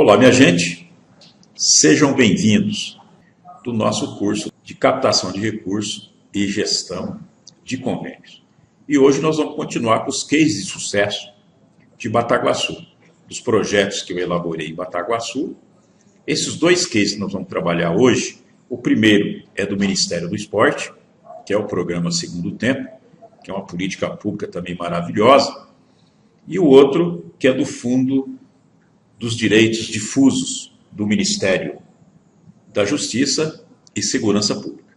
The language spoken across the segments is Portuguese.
Olá, minha gente, sejam bem-vindos do nosso curso de captação de recursos e gestão de convênios. E hoje nós vamos continuar com os cases de sucesso de Bataguaçu, dos projetos que eu elaborei em Bataguaçu. Esses dois cases que nós vamos trabalhar hoje, o primeiro é do Ministério do Esporte, que é o programa Segundo Tempo, que é uma política pública também maravilhosa, e o outro que é do Fundo dos Direitos Difusos do Ministério da Justiça e Segurança Pública.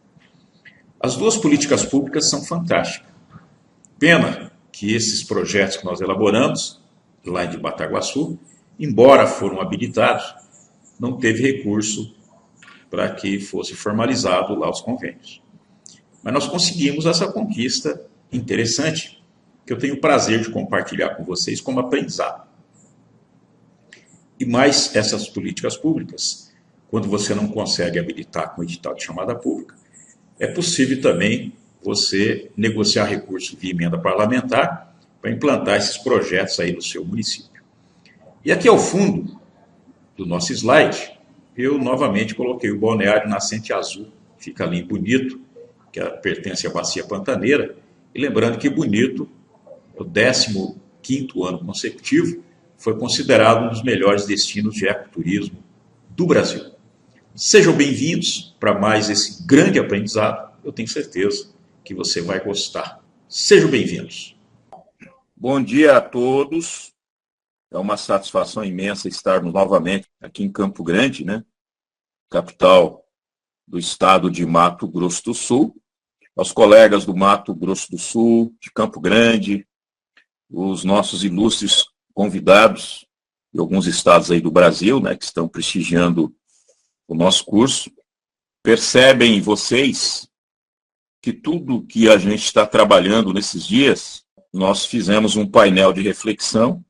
As duas políticas públicas são fantásticas. Pena que esses projetos que nós elaboramos, lá em Bataguaçu, embora foram habilitados, não teve recurso para que fosse formalizado lá os convênios. Mas nós conseguimos essa conquista interessante, que eu tenho o prazer de compartilhar com vocês como aprendizado. E mais essas políticas públicas, quando você não consegue habilitar com edital de chamada pública, é possível também você negociar recurso via emenda parlamentar para implantar esses projetos aí no seu município. E aqui ao fundo do nosso slide, eu novamente coloquei o balneário Nascente Azul, fica ali em Bonito, que pertence à Bacia Pantaneira, e lembrando que Bonito, é o 15º ano consecutivo, foi considerado um dos melhores destinos de ecoturismo do Brasil. Sejam bem-vindos para mais esse grande aprendizado. Eu tenho certeza que você vai gostar. Sejam bem-vindos. Bom dia a todos. É uma satisfação imensa estarmos novamente aqui em Campo Grande, né? Capital do estado de Mato Grosso do Sul. Aos colegas do Mato Grosso do Sul, de Campo Grande, os nossos ilustres convidados de alguns estados aí do Brasil, né, que estão prestigiando o nosso curso. Percebem vocês que tudo que a gente está trabalhando nesses dias, nós fizemos um painel de reflexão,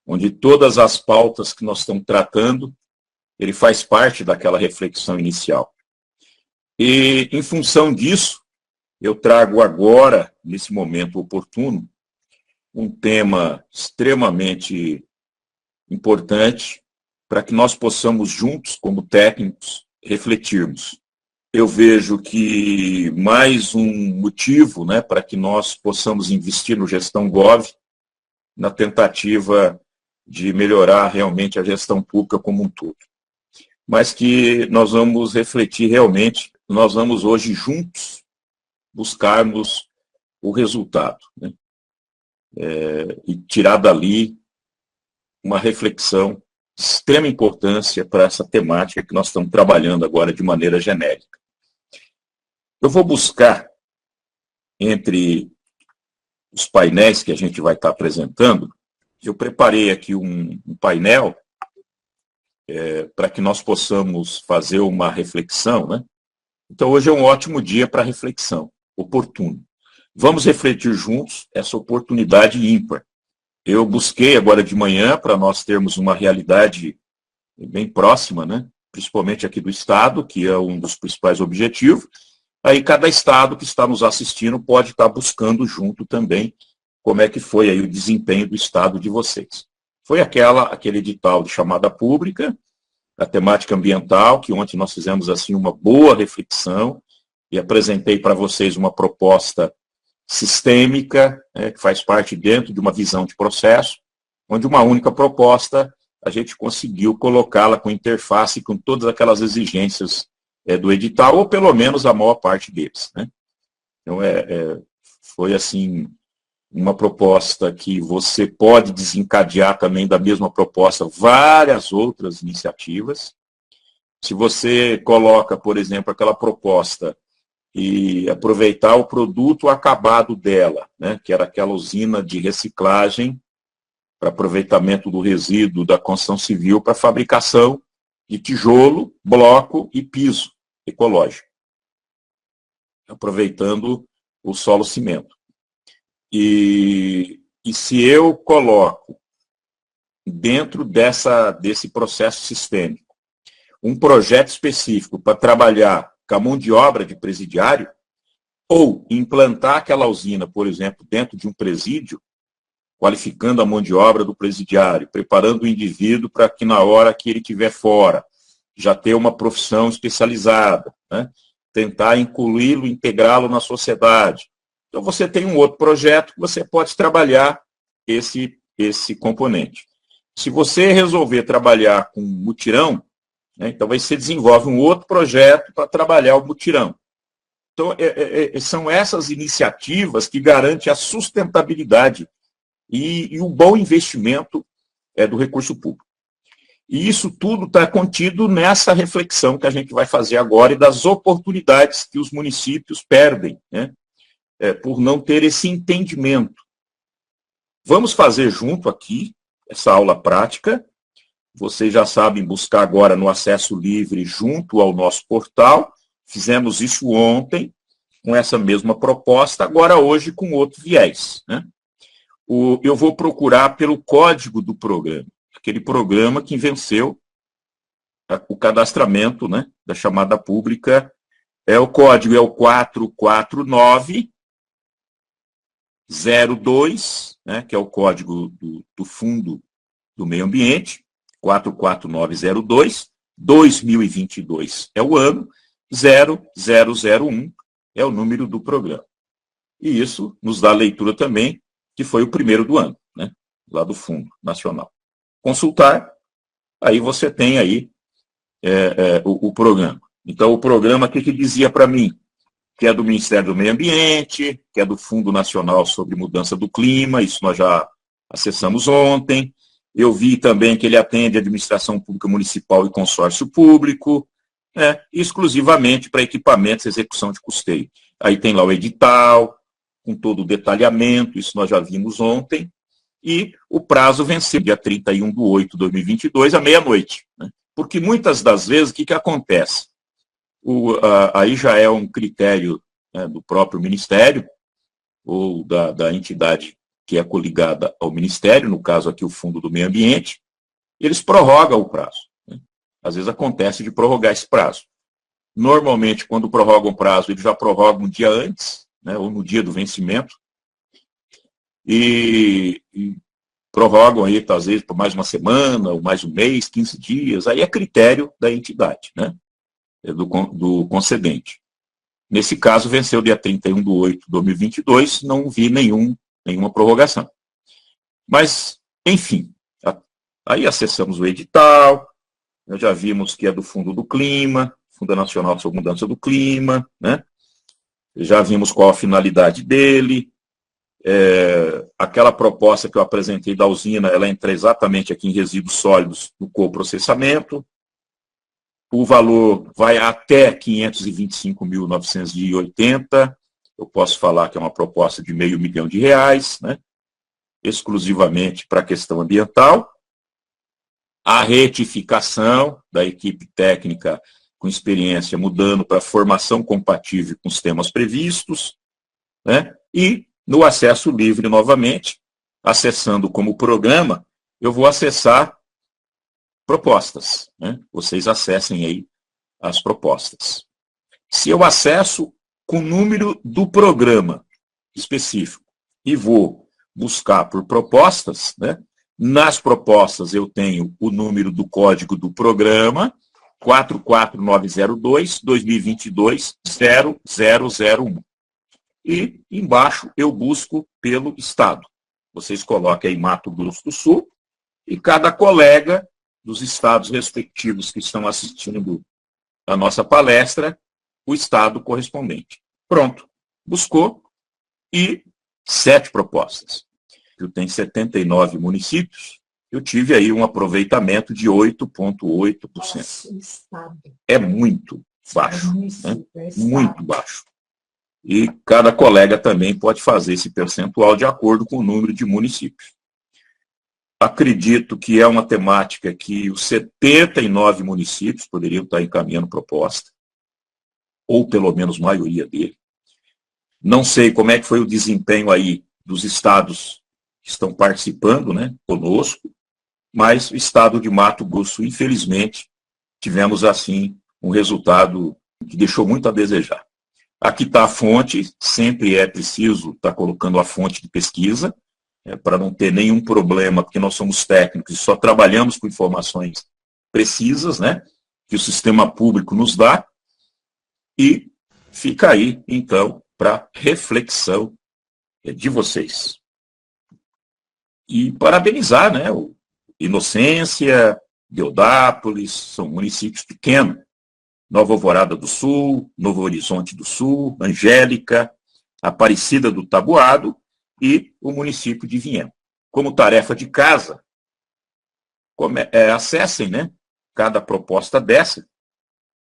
onde todas as pautas que nós estamos tratando, ele faz parte daquela reflexão inicial. E, em função disso, eu trago agora, nesse momento oportuno, um tema extremamente importante para que nós possamos juntos, como técnicos, refletirmos. Eu vejo que mais um motivo, né, para que nós possamos investir no Gestão Gov, na tentativa de melhorar realmente a gestão pública como um todo. Mas que nós vamos refletir realmente, nós vamos hoje juntos buscarmos o resultado, né? E tirar dali uma reflexão de extrema importância para essa temática que nós estamos trabalhando agora de maneira genérica. Eu vou buscar, entre os painéis que a gente vai estar apresentando, eu preparei aqui um painel para que nós possamos fazer uma reflexão, né? Então, hoje é um ótimo dia para reflexão, oportuno. Vamos refletir juntos essa oportunidade ímpar. Eu busquei agora de manhã para nós termos uma realidade bem próxima, né? Principalmente aqui do Estado, que é um dos principais objetivos. Aí cada Estado que está nos assistindo pode estar buscando junto também como é que foi aí o desempenho do Estado de vocês. Foi aquele edital de chamada pública, a temática ambiental, que ontem nós fizemos assim uma boa reflexão e apresentei para vocês uma proposta sistêmica, que faz parte dentro de uma visão de processo, onde uma única proposta a gente conseguiu colocá-la com interface com todas aquelas exigências do edital, ou pelo menos a maior parte deles, né? Então, foi assim uma proposta que você pode desencadear também da mesma proposta várias outras iniciativas. Se você coloca, por exemplo, aquela proposta e aproveitar o produto acabado dela, né, que era aquela usina de reciclagem para aproveitamento do resíduo da construção civil para fabricação de tijolo, bloco e piso ecológico, aproveitando o solo cimento. E se eu coloco dentro desse processo sistêmico um projeto específico para trabalhar com a mão de obra de presidiário, ou implantar aquela usina, por exemplo, dentro de um presídio, qualificando a mão de obra do presidiário, preparando o indivíduo para que na hora que ele estiver fora, já ter uma profissão especializada, né? Tentar incluí-lo, integrá-lo na sociedade. Então, você tem um outro projeto que você pode trabalhar esse componente. Se você resolver trabalhar com mutirão, né, então você desenvolve um outro projeto para trabalhar o mutirão. Então, são essas iniciativas que garantem a sustentabilidade e o bom investimento do recurso público. E isso tudo está contido nessa reflexão que a gente vai fazer agora e das oportunidades que os municípios perdem, né, por não ter esse entendimento. Vamos fazer junto aqui essa aula prática. Vocês já sabem buscar agora no acesso livre junto ao nosso portal. Fizemos isso ontem com essa mesma proposta, agora hoje com outro viés, né? Eu vou procurar pelo código do programa, aquele programa que venceu o cadastramento, né, da chamada pública. O código é o 44902, né, que é o código do Fundo do Meio Ambiente, 44902, 2022 é o ano, 0001 é o número do programa. E isso nos dá leitura também, que foi o primeiro do ano, né, lá do Fundo Nacional. Consultar, aí você tem aí o programa. Então, o programa, o que dizia para mim? Que é do Ministério do Meio Ambiente, que é do Fundo Nacional sobre Mudança do Clima, isso nós já acessamos ontem. Eu vi também que ele atende a administração pública municipal e consórcio público, exclusivamente para equipamentos e execução de custeio. Aí tem lá o edital, com todo o detalhamento, isso nós já vimos ontem, e o prazo venceu dia 31/8/2022, à meia-noite, né? Porque muitas das vezes, o que acontece? Aí já é um critério, né, do próprio Ministério, ou da entidade que é coligada ao Ministério, no caso aqui o Fundo do Meio Ambiente, eles prorrogam o prazo, né? Às vezes acontece de prorrogar esse prazo. Normalmente, quando prorrogam o prazo, eles já prorrogam um dia antes, né, ou no dia do vencimento, e prorrogam aí, às vezes, por mais uma semana, ou mais um mês, 15 dias, aí é critério da entidade, né, do concedente. Nesse caso, venceu dia 31/8/2022, não vi nenhuma prorrogação. Mas, enfim, aí acessamos o edital, nós já vimos que é do Fundo do Clima, Fundo Nacional sobre Mudança do Clima, né? Já vimos qual a finalidade dele. Aquela proposta que eu apresentei da usina, ela entra exatamente aqui em resíduos sólidos no coprocessamento. O valor vai até 525.980. Eu posso falar que é uma proposta de R$500 milhão, né? Exclusivamente para a questão ambiental. A retificação da equipe técnica com experiência mudando para formação compatível com os temas previstos, né? E no acesso livre novamente, acessando como programa, eu vou acessar propostas, né? Vocês acessem aí as propostas. Se eu acesso com o número do programa específico e vou buscar por propostas, né? Nas propostas eu tenho o número do código do programa, 44902, 2022, 0001. E embaixo eu busco pelo estado. Vocês colocam aí Mato Grosso do Sul e cada colega dos estados respectivos que estão assistindo a nossa palestra, o estado correspondente. Pronto. Buscou e 7 propostas. Eu tenho 79 municípios, eu tive aí um aproveitamento de 8,8%. É muito baixo, né? Muito baixo. E cada colega também pode fazer esse percentual de acordo com o número de municípios. Acredito que é uma temática que os 79 municípios poderiam estar encaminhando proposta, ou pelo menos a maioria dele. Não sei como é que foi o desempenho aí dos estados que estão participando, né, conosco, mas o estado de Mato Grosso, infelizmente, tivemos assim um resultado que deixou muito a desejar. Aqui está a fonte, sempre é preciso estar colocando a fonte de pesquisa, para não ter nenhum problema, porque nós somos técnicos e só trabalhamos com informações precisas, né, que o sistema público nos dá, e fica aí, então, para reflexão de vocês. E parabenizar, né, o Inocência, Deodápolis, são municípios pequenos, Nova Alvorada do Sul, Novo Horizonte do Sul, Angélica, Aparecida do Taboado e o município de Vinhema. Como tarefa de casa, acessem, né, cada proposta dessa,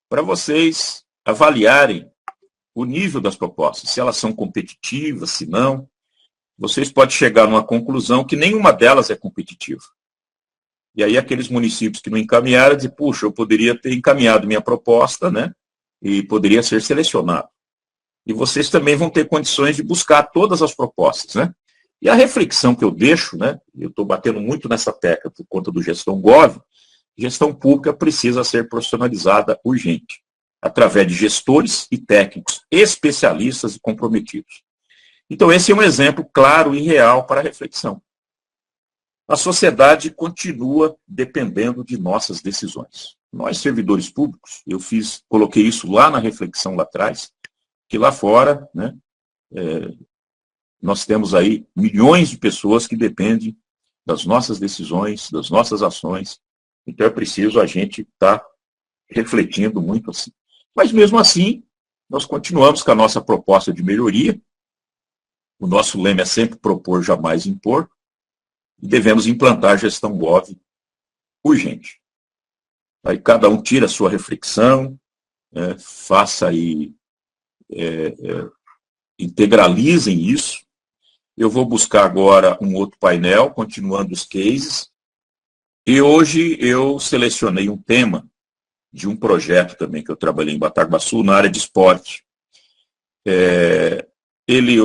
para vocês avaliarem o nível das propostas, se elas são competitivas, se não. Vocês podem chegar numa conclusão que nenhuma delas é competitiva. E aí aqueles municípios que não encaminharam, dizem, puxa, eu poderia ter encaminhado minha proposta, né, e poderia ser selecionado. E vocês também vão ter condições de buscar todas as propostas, né. E a reflexão que eu deixo, né, eu estou batendo muito nessa tecla por conta do Gestão Gov, gestão pública precisa ser profissionalizada urgente, através de gestores e técnicos especialistas e comprometidos. Então, esse é um exemplo claro e real para a reflexão. A sociedade continua dependendo de nossas decisões. Nós, servidores públicos, coloquei isso lá na reflexão lá atrás, que lá fora, né, nós temos aí milhões de pessoas que dependem das nossas decisões, das nossas ações. Então, é preciso a gente estar refletindo muito assim. Mas, mesmo assim, nós continuamos com a nossa proposta de melhoria. O nosso lema é sempre propor, jamais impor. E devemos implantar a gestão Gov urgente. Aí cada um tira a sua reflexão, faça aí, integralizem isso. Eu vou buscar agora um outro painel, continuando os cases. E hoje eu selecionei um tema de um projeto também que eu trabalhei em Bataguaçu, na área de esporte. Ele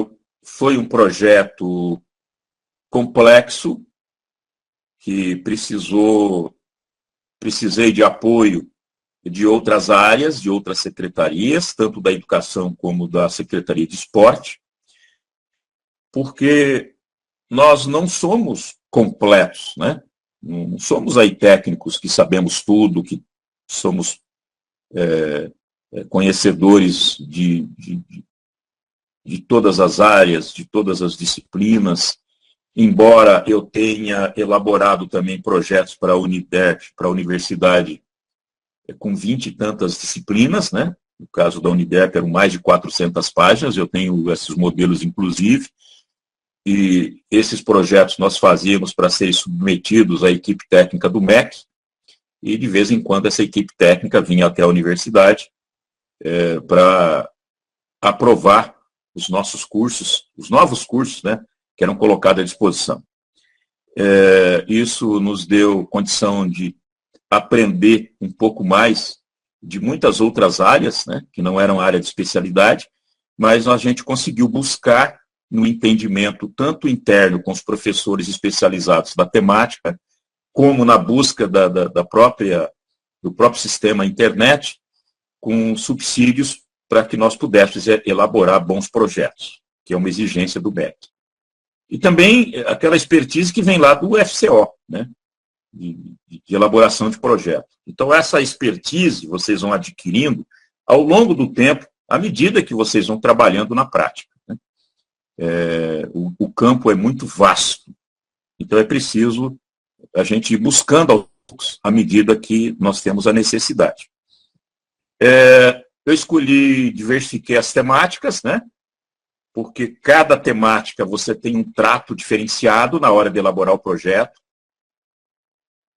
foi um projeto complexo, que precisei de apoio de outras áreas, de outras secretarias, tanto da educação como da Secretaria de Esporte, porque nós não somos completos, né? Não somos aí técnicos que sabemos tudo, que somos conhecedores de todas as áreas, de todas as disciplinas, embora eu tenha elaborado também projetos para a Uniderp, para a universidade, com 20 e tantas disciplinas, né? No caso da Uniderp eram mais de 400 páginas, eu tenho esses modelos inclusive, e esses projetos nós fazíamos para serem submetidos à equipe técnica do MEC, e de vez em quando essa equipe técnica vinha até a universidade para aprovar os nossos cursos, os novos cursos, né, que eram colocados à disposição. Isso nos deu condição de aprender um pouco mais de muitas outras áreas, né, que não eram área de especialidade, mas a gente conseguiu buscar no entendimento tanto interno com os professores especializados da temática, como na busca do próprio sistema internet, com subsídios para que nós pudéssemos elaborar bons projetos, que é uma exigência do MEC. E também aquela expertise que vem lá do FCO, né, de elaboração de projeto. Então, essa expertise vocês vão adquirindo ao longo do tempo, à medida que vocês vão trabalhando na prática, né? O campo é muito vasto, então é preciso a gente ir buscando aos poucos, à medida que nós temos a necessidade. Eu diversifiquei as temáticas, né? Porque cada temática você tem um trato diferenciado na hora de elaborar o projeto.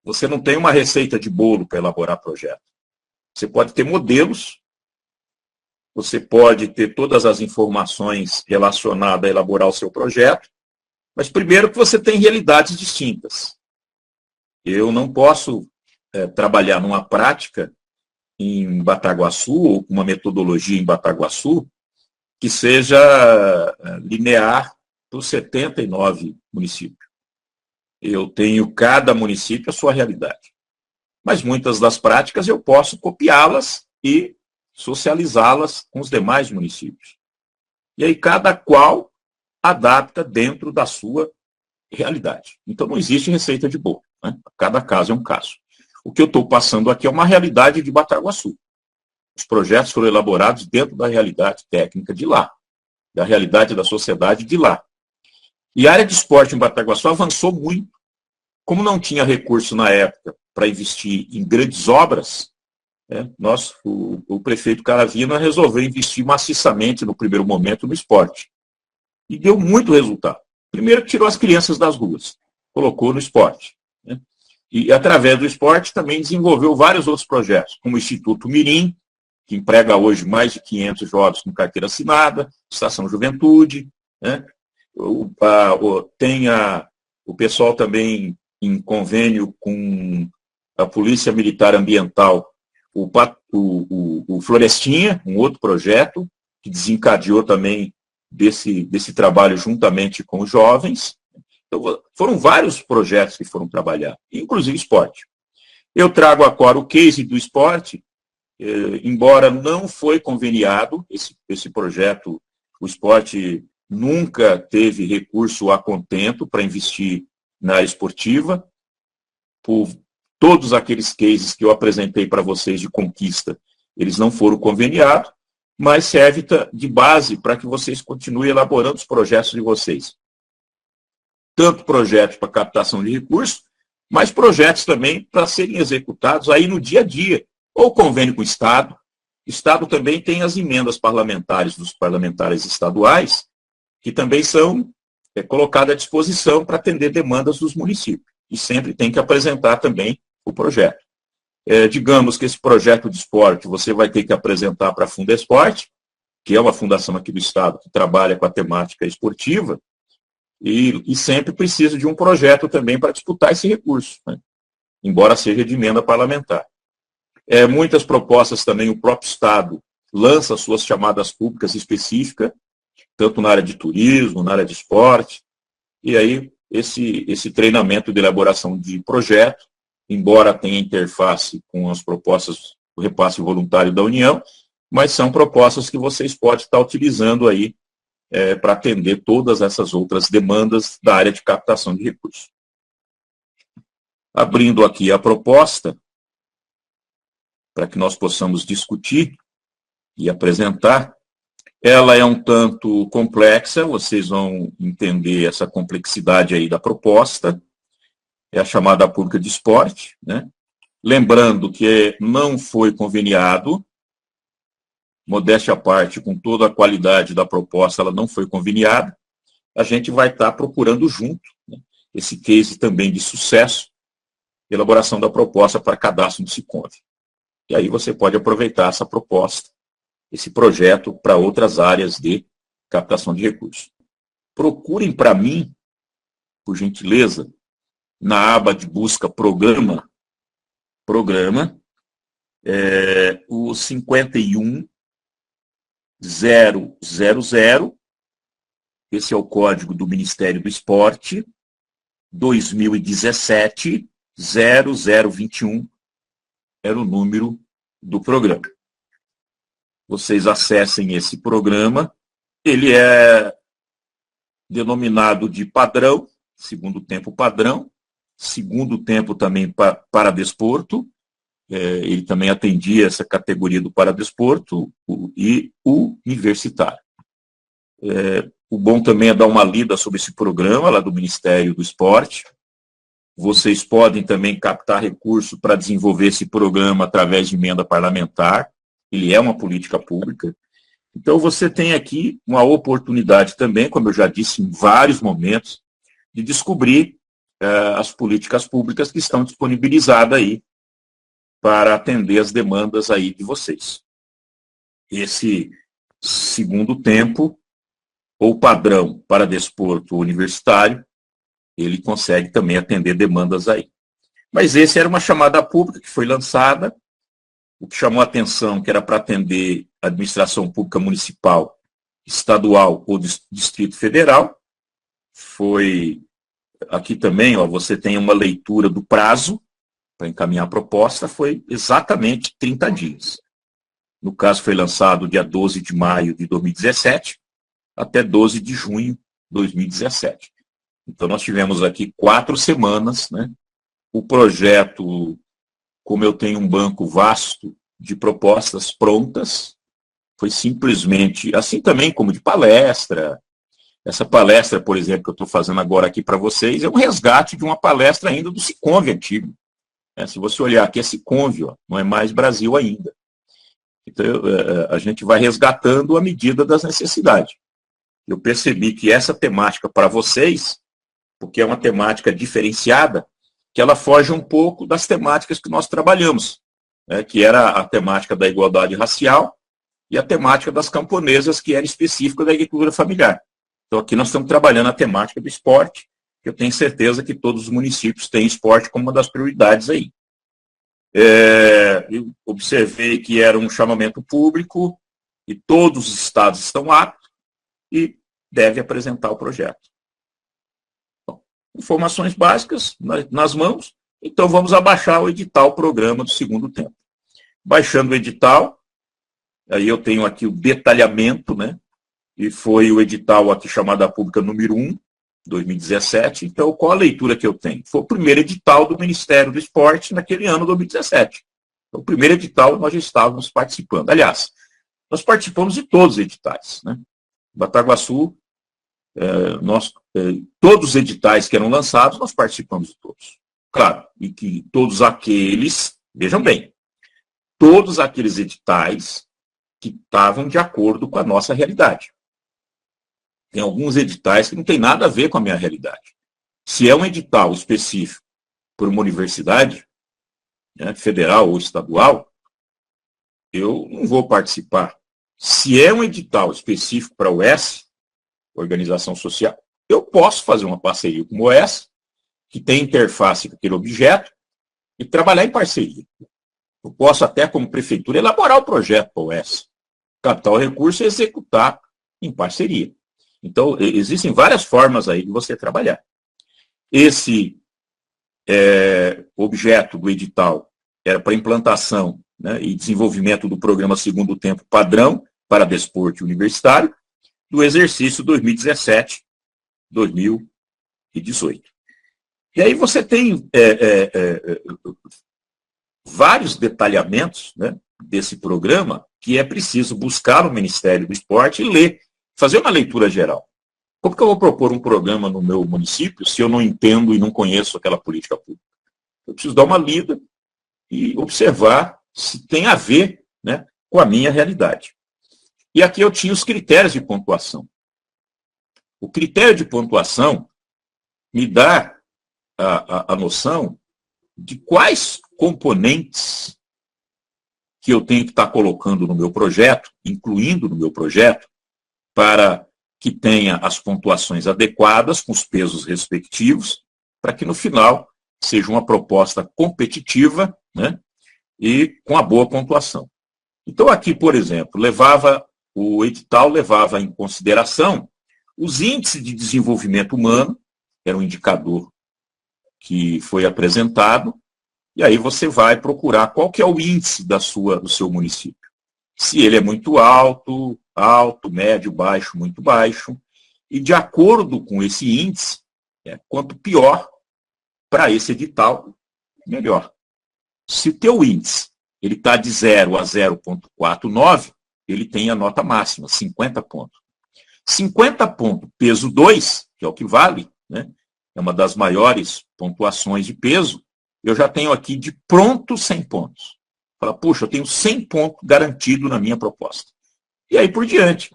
Você não tem uma receita de bolo para elaborar projeto. Você pode ter modelos, você pode ter todas as informações relacionadas a elaborar o seu projeto, mas primeiro que você tem realidades distintas. Eu não posso trabalhar numa prática em Bataguaçu, ou com uma metodologia em Bataguaçu, que seja linear para os 79 municípios. Eu tenho cada município a sua realidade. Mas muitas das práticas eu posso copiá-las e socializá-las com os demais municípios. E aí cada qual adapta dentro da sua realidade. Então não existe receita de bolo, né? Cada caso é um caso. O que eu estou passando aqui é uma realidade de Bataguaçu. Os projetos foram elaborados dentro da realidade técnica de lá, da realidade da sociedade de lá. E a área de esporte em Bataguaçu avançou muito. Como não tinha recurso na época para investir em grandes obras, né, o prefeito Caravina resolveu investir maciçamente no primeiro momento no esporte. E deu muito resultado. Primeiro, tirou as crianças das ruas, colocou no esporte, né? E, através do esporte, também desenvolveu vários outros projetos, como o Instituto Mirim, que emprega hoje mais de 500 jovens com carteira assinada, Estação Juventude, né? Tem o pessoal também em convênio com a Polícia Militar Ambiental, o Florestinha, um outro projeto, que desencadeou também desse trabalho juntamente com os jovens. Então, foram vários projetos que foram trabalhar, inclusive esporte. Eu trago agora o case do esporte, embora não foi conveniado esse projeto, o esporte nunca teve recurso a contento para investir na área esportiva. Por todos aqueles cases que eu apresentei para vocês de conquista, eles não foram conveniados, mas serve de base para que vocês continuem elaborando os projetos de vocês. Tanto projetos para captação de recursos, mas projetos também para serem executados aí no dia a dia, ou convênio com o Estado. O Estado também tem as emendas parlamentares dos parlamentares estaduais, que também são colocadas à disposição para atender demandas dos municípios. E sempre tem que apresentar também o projeto. Digamos que esse projeto de esporte você vai ter que apresentar para a Fundesporte, que é uma fundação aqui do Estado que trabalha com a temática esportiva, e sempre precisa de um projeto também para disputar esse recurso, né? Embora seja de emenda parlamentar. Muitas propostas também o próprio Estado lança suas chamadas públicas específicas, tanto na área de turismo, na área de esporte, e aí esse treinamento de elaboração de projeto, embora tenha interface com as propostas do repasse voluntário da União, mas são propostas que vocês podem estar utilizando aí para atender todas essas outras demandas da área de captação de recursos. Abrindo aqui a proposta, para que nós possamos discutir e apresentar, ela é um tanto complexa, vocês vão entender essa complexidade aí da proposta, é a chamada pública de esporte, né? Lembrando que não foi conveniado, modéstia à parte, com toda a qualidade da proposta, ela não foi conveniada, a gente vai estar procurando junto, né, esse case também de sucesso, elaboração da proposta para cadastro do Siconv. E aí você pode aproveitar essa proposta, esse projeto, para outras áreas de captação de recursos. Procurem para mim, por gentileza, na aba de busca programa, o 51000, esse é o código do Ministério do Esporte, 2017, 0021, era o número do programa. Vocês acessem esse programa, ele é denominado de padrão, segundo tempo padrão, segundo tempo também para desporto, ele também atendia essa categoria do paradesporto e o universitário. O bom também é dar uma lida sobre esse programa lá do Ministério do Esporte. Vocês podem também captar recurso para desenvolver esse programa através de emenda parlamentar. Ele é uma política pública. Então, você tem aqui uma oportunidade também, como eu já disse em vários momentos, de descobrir as políticas públicas que estão disponibilizadas aí para atender as demandas aí de vocês. Esse segundo tempo, ou padrão para desporto universitário, ele consegue também atender demandas aí. Mas esse era uma chamada pública que foi lançada, o que chamou a atenção, que era para atender a administração pública municipal, estadual ou Distrito Federal. Foi, aqui também, você tem uma leitura do prazo para encaminhar a proposta, foi exatamente 30 dias. No caso, foi lançado dia 12 de maio de 2017, até 12 de junho de 2017. Então, nós tivemos aqui 4 semanas, né? O projeto, como eu tenho um banco vasto de propostas prontas, foi simplesmente, assim também como de palestra. Essa palestra, por exemplo, que eu estou fazendo agora aqui para vocês, é um resgate de uma palestra ainda do Siconv antigo. Se você olhar aqui, é Siconv, ó, não é mais Brasil ainda. Então, a gente vai resgatando à medida das necessidades. Eu percebi que essa temática para vocês, porque é uma temática diferenciada, que ela foge um pouco das temáticas que nós trabalhamos, né, que era a temática da igualdade racial e a temática das camponesas, que era específica da agricultura familiar. Então, aqui nós estamos trabalhando a temática do esporte, que eu tenho certeza que todos os municípios têm esporte como uma das prioridades aí. Eu observei que era um chamamento público e todos os estados estão aptos e devem apresentar o projeto. Bom, informações básicas nas mãos, então vamos abaixar o edital, o programa do segundo tempo. Baixando o edital, aí eu tenho aqui o detalhamento, né? E foi o edital aqui chamado a pública número 1, 2017. Então, qual a leitura que eu tenho? Foi o primeiro edital do Ministério do Esporte naquele ano, 2017. Então, o primeiro edital nós já estávamos participando. Aliás, nós participamos de todos os editais, né? Bataguaçu, todos os editais que eram lançados, nós participamos de todos. Claro, e que todos aqueles, vejam bem, todos aqueles editais que estavam de acordo com a nossa realidade. Tem alguns editais que não tem nada a ver com a minha realidade. Se é um edital específico por uma universidade, né, federal ou estadual, eu não vou participar. Se é um edital específico para a OS, organização social, eu posso fazer uma parceria com a OS, que tem interface com aquele objeto, e trabalhar em parceria. Eu posso até, como prefeitura, elaborar o projeto para a OS, captar o recurso e executar em parceria. Então, existem várias formas aí de você trabalhar. Esse objeto do edital era para implantação, né, e desenvolvimento do programa Segundo Tempo Padrão para Desporto Universitário do exercício 2017-2018. E aí você tem vários detalhamentos, né, desse programa que é preciso buscar no Ministério do Esporte e ler, fazer uma leitura geral. Como que eu vou propor um programa no meu município se eu não entendo e não conheço aquela política pública? Eu preciso dar uma lida e observar se tem a ver, né, com a minha realidade. E aqui eu tinha os critérios de pontuação. O critério de pontuação me dá a noção de quais componentes que eu tenho que estar colocando no meu projeto, incluindo no meu projeto, para que tenha as pontuações adequadas, com os pesos respectivos, para que no final seja uma proposta competitiva, né, e com a boa pontuação. Então aqui, por exemplo, o edital levava em consideração os índices de desenvolvimento humano, era um indicador que foi apresentado, e aí você vai procurar qual que é o índice do seu município. Se ele é muito alto, médio, baixo, muito baixo, e de acordo com esse índice, quanto pior para esse edital, melhor. Se o teu índice ele está de 0 a 0,49, ele tem a nota máxima, 50 pontos. 50 pontos, peso 2, que é o que vale, né? É uma das maiores pontuações de peso, eu já tenho aqui de pronto 100 pontos. Fala, puxa, eu tenho 100 pontos garantido na minha proposta. E aí por diante.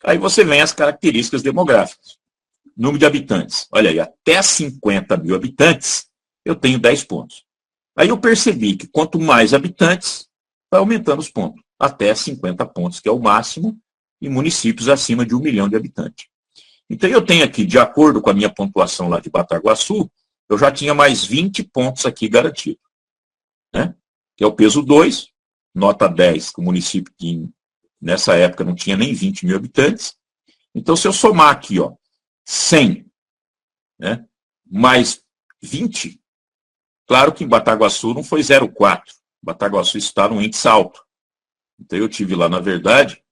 Aí você vem as características demográficas. Número de habitantes. Olha aí, até 50 mil habitantes, eu tenho 10 pontos. Aí eu percebi que quanto mais habitantes, vai aumentando os pontos. Até 50 pontos, que é o máximo, em municípios acima de 1 milhão de habitantes. Então eu tenho aqui, de acordo com a minha pontuação lá de Bataguaçu, eu já tinha mais 20 pontos aqui garantidos, né? Que é o peso 2, nota 10, que o município que nessa época não tinha nem 20 mil habitantes. Então, se eu somar aqui, ó, 100, né, mais 20, claro que em Bataguaçu não foi 0,4. Bataguaçu está num índice alto. Então, eu tive lá, na verdade,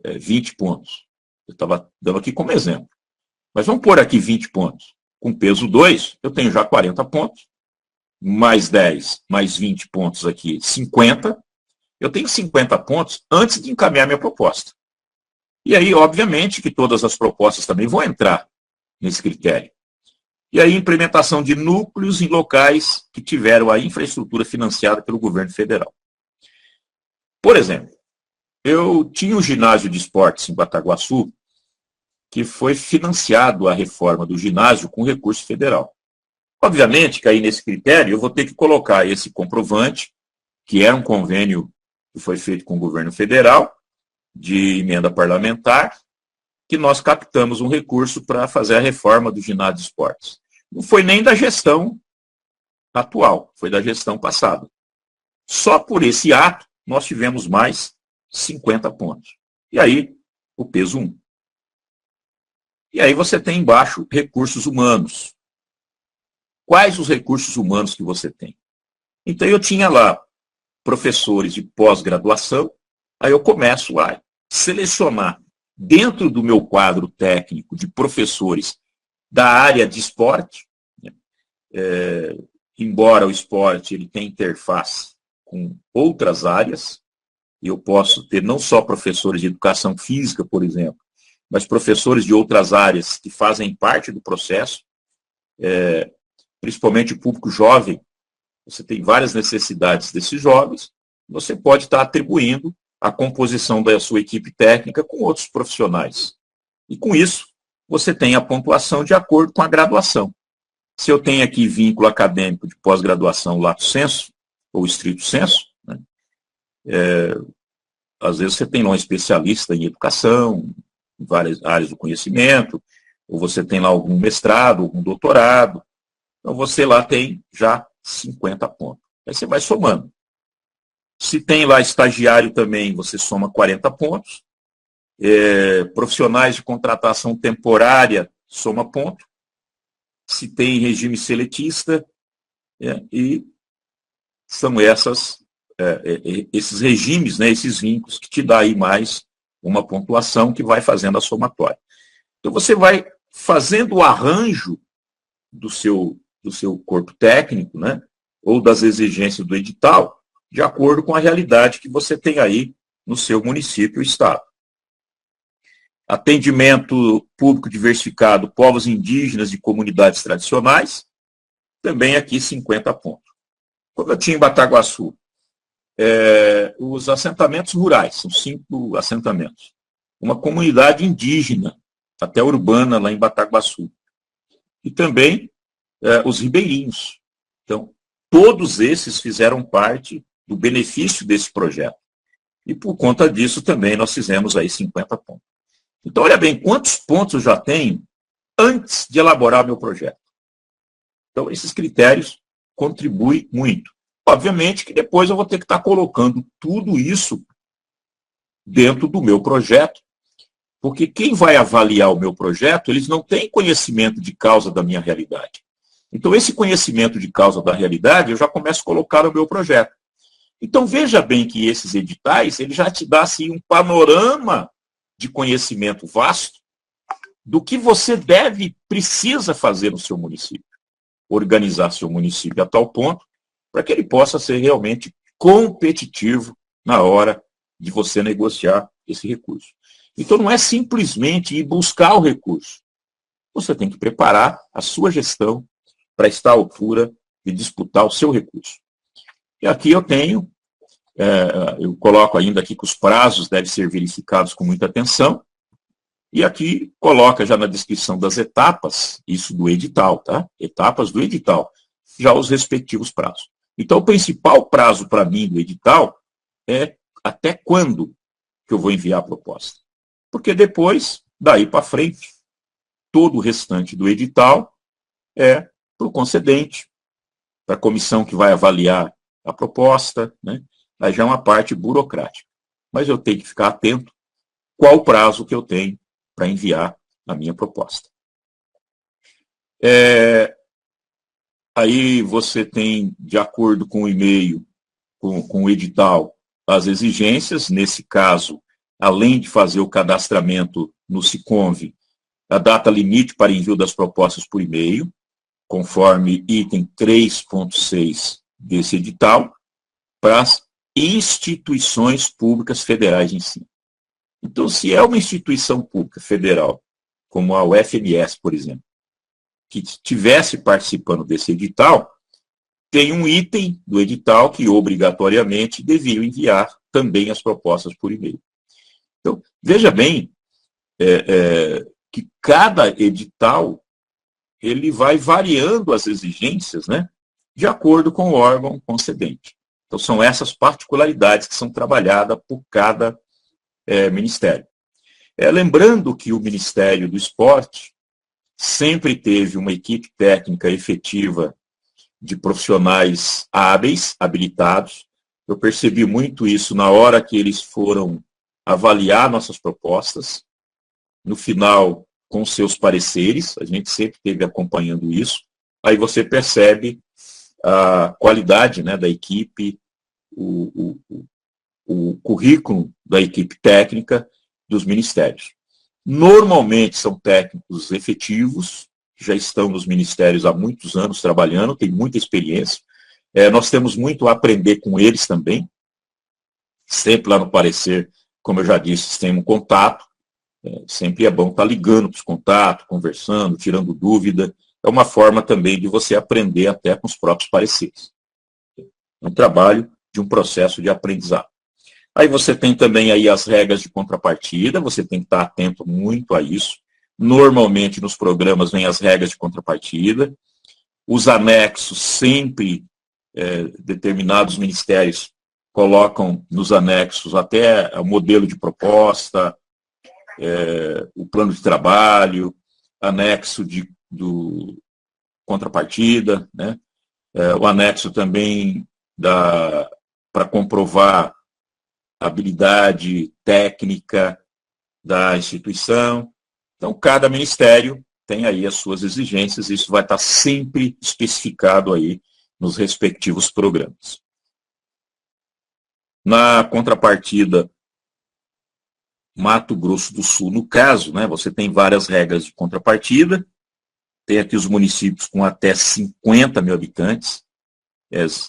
20 pontos. Eu estava dando aqui como exemplo. Mas vamos pôr aqui 20 pontos. com peso 2, eu tenho já 40 pontos, mais 10, mais 20 pontos aqui, 50. Eu tenho 50 pontos antes de encaminhar minha proposta. E aí, obviamente, que todas as propostas também vão entrar nesse critério. E aí, implementação de núcleos em locais que tiveram a infraestrutura financiada pelo governo federal. Por exemplo, eu tinha um ginásio de esportes em Bataguaçu, que foi financiado a reforma do ginásio com recurso federal. Obviamente que aí nesse critério eu vou ter que colocar esse comprovante, que era um convênio que foi feito com o governo federal, de emenda parlamentar, que nós captamos um recurso para fazer a reforma do ginásio de esportes. Não foi nem da gestão atual, foi da gestão passada. Só por esse ato nós tivemos mais 50 pontos. E aí, o peso 1. E aí você tem embaixo recursos humanos. Quais os recursos humanos que você tem? Então eu tinha lá professores de pós-graduação, aí eu começo a selecionar dentro do meu quadro técnico de professores da área de esporte, né? Embora o esporte ele tenha interface com outras áreas, e eu posso ter não só professores de educação física, por exemplo, mas professores de outras áreas que fazem parte do processo, principalmente o público jovem. Você tem várias necessidades desses jovens, você pode estar atribuindo a composição da sua equipe técnica com outros profissionais. E com isso, você tem a pontuação de acordo com a graduação. Se eu tenho aqui vínculo acadêmico de pós-graduação lato sensu, ou estrito sensu, né, às vezes você tem lá um especialista em educação, em várias áreas do conhecimento, ou você tem lá algum mestrado, algum doutorado. Então você lá tem já 50 pontos. Aí você vai somando. Se tem lá estagiário também, você soma 40 pontos. Profissionais de contratação temporária, soma ponto. Se tem regime seletista, e são esses regimes, né, esses vínculos que te dá aí mais uma pontuação que vai fazendo a somatória. Então você vai fazendo o arranjo do seu corpo técnico, né, ou das exigências do edital, de acordo com a realidade que você tem aí no seu município ou estado. Atendimento público diversificado, povos indígenas de comunidades tradicionais, também aqui 50 pontos. Como eu tinha em Bataguaçu, os assentamentos rurais, são 5 assentamentos. Uma comunidade indígena, até urbana, lá em Bataguaçu. E também os ribeirinhos. Então, todos esses fizeram parte do benefício desse projeto. E por conta disso também nós fizemos aí 50 pontos. Então, olha bem, quantos pontos eu já tenho antes de elaborar meu projeto. Então, esses critérios contribuem muito. Obviamente que depois eu vou ter que estar colocando tudo isso dentro do meu projeto, porque quem vai avaliar o meu projeto, eles não têm conhecimento de causa da minha realidade. Então, esse conhecimento de causa da realidade, eu já começo a colocar no meu projeto. Então, veja bem que esses editais, ele já te dá assim, um panorama de conhecimento vasto do que você precisa fazer no seu município. Organizar seu município a tal ponto para que ele possa ser realmente competitivo na hora de você negociar esse recurso. Então, não é simplesmente ir buscar o recurso. Você tem que preparar a sua gestão para estar à altura de disputar o seu recurso. E aqui eu tenho, eu coloco ainda aqui que os prazos devem ser verificados com muita atenção, e aqui coloca já na descrição das etapas, isso do edital, tá? Etapas do edital, já os respectivos prazos. Então, o principal prazo para mim do edital é até quando que eu vou enviar a proposta. Porque depois, daí para frente, todo o restante do edital é para o concedente, para a comissão que vai avaliar a proposta, né? Aí já é uma parte burocrática. Mas eu tenho que ficar atento qual o prazo que eu tenho para enviar a minha proposta. Aí você tem, de acordo com o e-mail, com o edital, as exigências. Nesse caso, além de fazer o cadastramento no SICOMV, a data limite para envio das propostas por e-mail, conforme item 3.6 desse edital, para as instituições públicas federais de ensino. Então, se é uma instituição pública federal, como a UFMS, por exemplo, que estivesse participando desse edital, tem um item do edital que obrigatoriamente devia enviar também as propostas por e-mail. Então, veja bem que cada edital ele vai variando as exigências, né, de acordo com o órgão concedente. Então, são essas particularidades que são trabalhadas por cada ministério. Lembrando que o Ministério do Esporte sempre teve uma equipe técnica efetiva de profissionais hábeis, habilitados. Eu percebi muito isso na hora que eles foram avaliar nossas propostas. No final, com seus pareceres, a gente sempre esteve acompanhando isso. Aí você percebe a qualidade, né, da equipe, o currículo da equipe técnica dos ministérios. Normalmente são técnicos efetivos, já estão nos ministérios há muitos anos trabalhando, têm muita experiência. Nós temos muito a aprender com eles também. Sempre lá no parecer, como eu já disse, tem um contato. Sempre é bom estar ligando para os contatos, conversando, tirando dúvida. É uma forma também de você aprender até com os próprios pareceres. É um trabalho de um processo de aprendizado. Aí você tem também aí as regras de contrapartida, você tem que estar atento muito a isso. Normalmente nos programas vem as regras de contrapartida. Os anexos sempre, determinados ministérios colocam nos anexos até o modelo de proposta, o plano de trabalho, anexo do contrapartida, né? O anexo também para comprovar a habilidade técnica da instituição. Então, cada ministério tem aí as suas exigências, e isso vai estar sempre especificado aí nos respectivos programas. Na contrapartida, Mato Grosso do Sul, no caso, né, você tem várias regras de contrapartida, tem aqui os municípios com até 50 mil habitantes,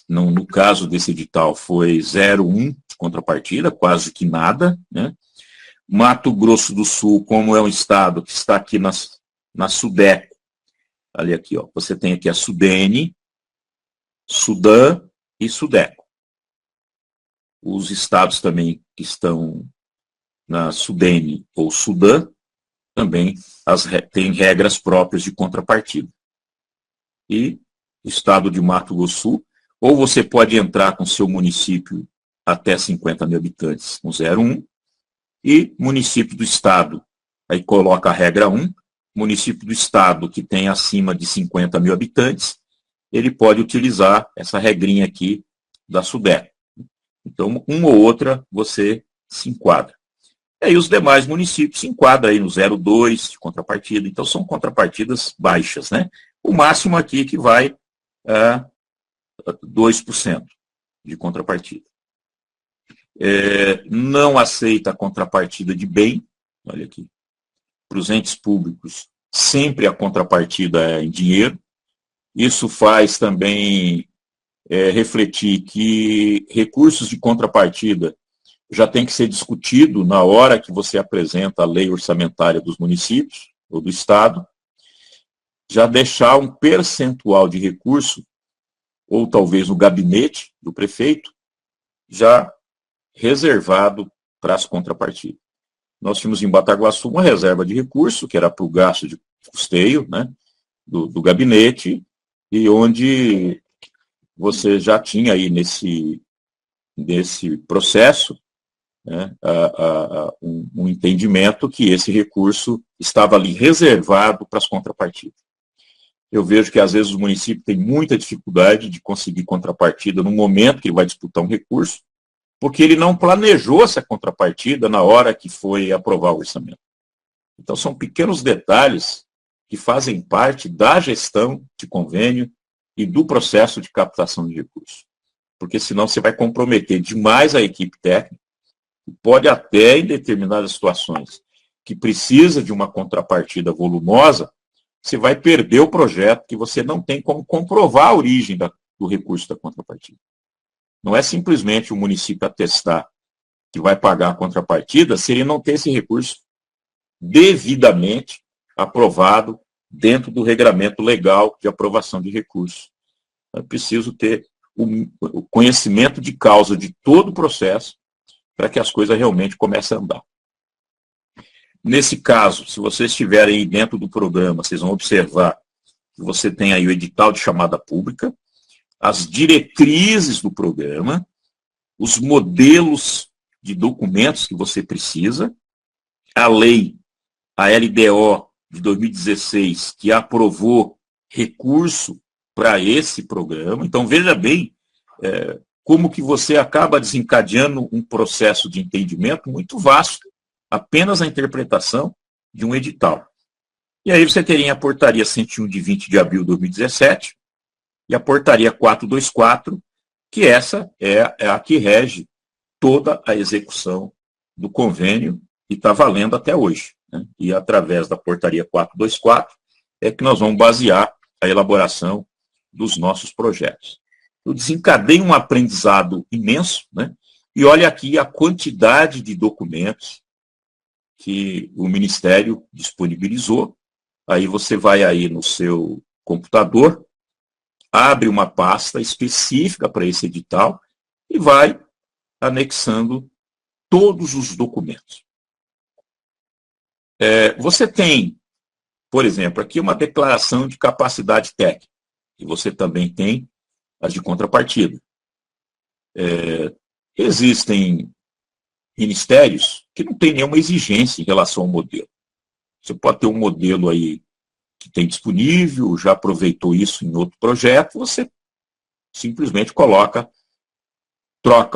no caso desse edital foi 0,1 de contrapartida, quase que nada, né? Mato Grosso do Sul, como é um estado que está aqui na Sudeco, ali aqui, ó, você tem aqui a Sudene, Sudã e Sudeco. Os estados também que estão na Sudene ou Sudã, também têm regras próprias de contrapartida. E o estado de Mato Grosso do Sul, ou você pode entrar com seu município até 50 mil habitantes com 0,1, e município do estado, aí coloca a regra 1, município do estado que tem acima de 50 mil habitantes, ele pode utilizar essa regrinha aqui da Sudeco. Então, uma ou outra você se enquadra. E aí os demais municípios se enquadram aí no 0,2 de contrapartida, então são contrapartidas baixas, né? O máximo aqui que vai a 2% de contrapartida. Não aceita a contrapartida de bem, olha aqui, para os entes públicos, sempre a contrapartida é em dinheiro. Isso faz também refletir que recursos de contrapartida já tem que ser discutido na hora que você apresenta a lei orçamentária dos municípios ou do estado, já deixar um percentual de recurso, ou talvez no gabinete do prefeito, já reservado para as contrapartidas. Nós tínhamos em Bataguaçu uma reserva de recurso, que era para o gasto de custeio, né, do gabinete, e onde você já tinha aí nesse processo, né, um entendimento que esse recurso estava ali reservado para as contrapartidas. Eu vejo que às vezes o município tem muita dificuldade de conseguir contrapartida no momento que ele vai disputar um recurso, porque ele não planejou essa contrapartida na hora que foi aprovar o orçamento. Então, são pequenos detalhes que fazem parte da gestão de convênio e do processo de captação de recursos. Porque senão você vai comprometer demais a equipe técnica, e pode até, em determinadas situações, que precisa de uma contrapartida volumosa, você vai perder o projeto, que você não tem como comprovar a origem do recurso da contrapartida. Não é simplesmente o município atestar que vai pagar a contrapartida se ele não ter esse recurso devidamente aprovado dentro do regramento legal de aprovação de recursos. É preciso ter o conhecimento de causa de todo o processo para que as coisas realmente comecem a andar. Nesse caso, se vocês estiverem aí dentro do programa, vocês vão observar que você tem aí o edital de chamada pública, as diretrizes do programa, os modelos de documentos que você precisa, a lei, a LDO de 2016, que aprovou recurso para esse programa. Então, veja bem como que você acaba desencadeando um processo de entendimento muito vasto, apenas a interpretação de um edital. E aí você teria a portaria 101 de 20 de abril de 2017 e a portaria 424, que essa é a que rege toda a execução do convênio e está valendo até hoje, né? E através da portaria 424 é que nós vamos basear a elaboração dos nossos projetos. Eu desencadeei um aprendizado imenso, né? E olha aqui a quantidade de documentos que o Ministério disponibilizou. Aí você vai aí no seu computador, abre uma pasta específica para esse edital e vai anexando todos os documentos. Você tem, por exemplo, aqui uma declaração de capacidade técnica, e você também tem as de contrapartida. Existem ministérios que não têm nenhuma exigência em relação ao modelo. Você pode ter um modelo aí que tem disponível, já aproveitou isso em outro projeto, você simplesmente troca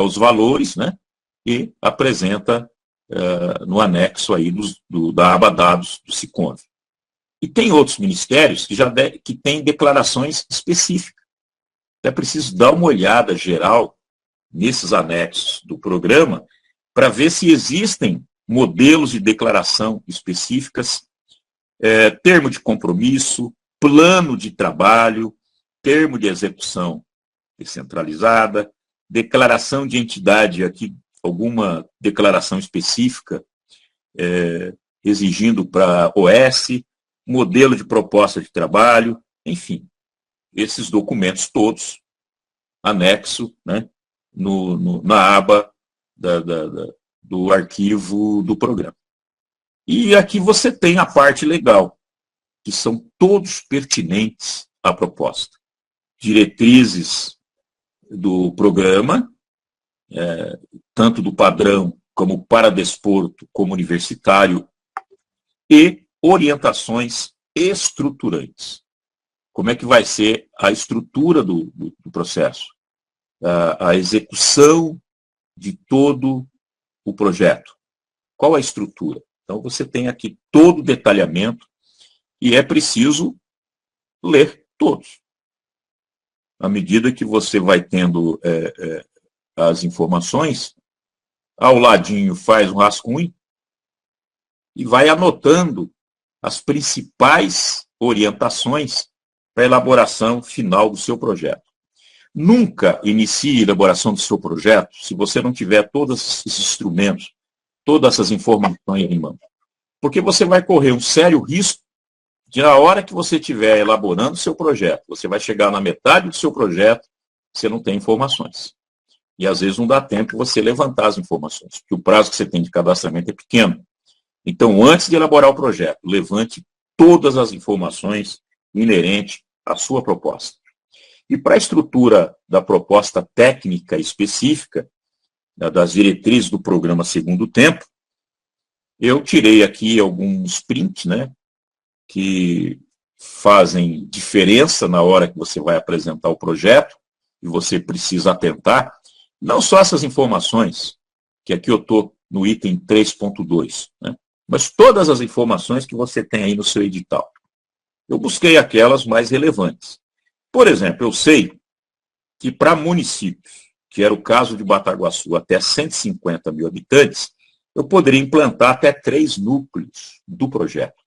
os valores, né, e apresenta no anexo aí da aba dados do Siconv. E tem outros ministérios que têm declarações específicas. É preciso dar uma olhada geral nesses anexos do programa para ver se existem modelos de declaração específicas, termo de compromisso, plano de trabalho, termo de execução descentralizada, declaração de entidade, aqui alguma declaração específica exigindo para OS, modelo de proposta de trabalho, enfim, esses documentos todos, anexo, né, na aba do arquivo do programa. E aqui você tem a parte legal, que são todos pertinentes à proposta. Diretrizes do programa, tanto do padrão como paradesporto, como universitário, e orientações estruturantes. Como é que vai ser a estrutura do processo? A execução de todo o projeto. Qual a estrutura? Então, você tem aqui todo o detalhamento e é preciso ler todos. À medida que você vai tendo as informações, ao ladinho faz um rascunho e vai anotando as principais orientações para a elaboração final do seu projeto. Nunca inicie a elaboração do seu projeto se você não tiver todos esses instrumentos, todas essas informações em mão. Porque você vai correr um sério risco de, na hora que você estiver elaborando o seu projeto, você vai chegar na metade do seu projeto, você não tem informações. E às vezes não dá tempo de você levantar as informações, porque o prazo que você tem de cadastramento é pequeno. Então, antes de elaborar o projeto, levante todas as informações inerentes à sua proposta. E para a estrutura da proposta técnica específica, das diretrizes do programa Segundo Tempo, eu tirei aqui alguns prints, né, que fazem diferença na hora que você vai apresentar o projeto, e você precisa atentar. Não só essas informações, que aqui eu estou no item 3.2, né, mas todas as informações que você tem aí no seu edital. Eu busquei aquelas mais relevantes. Por exemplo, eu sei que para municípios, que era o caso de Bataguaçu, até 150 mil habitantes, eu poderia implantar até 3 núcleos do projeto.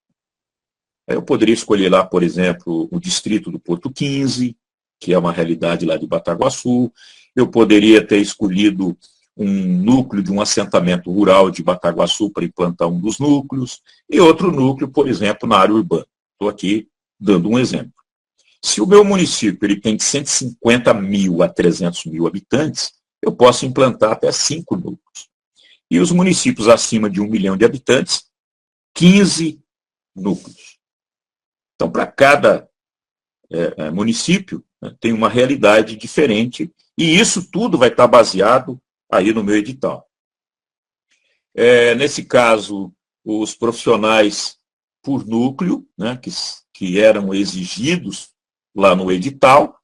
Eu poderia escolher lá, por exemplo, o distrito do Porto 15, que é uma realidade lá de Bataguaçu. Eu poderia ter escolhido um núcleo de um assentamento rural de Bataguaçu para implantar um dos núcleos, e outro núcleo, por exemplo, na área urbana. Estou aqui dando um exemplo. Se o meu município ele tem de 150 mil a 300 mil habitantes, eu posso implantar até 5 núcleos. E os municípios acima de 1 milhão de habitantes, 15 núcleos. Então, para cada município, né, tem uma realidade diferente, e isso tudo vai estar baseado aí no meu edital. Nesse caso, os profissionais por núcleo, né, que eram exigidos lá no edital,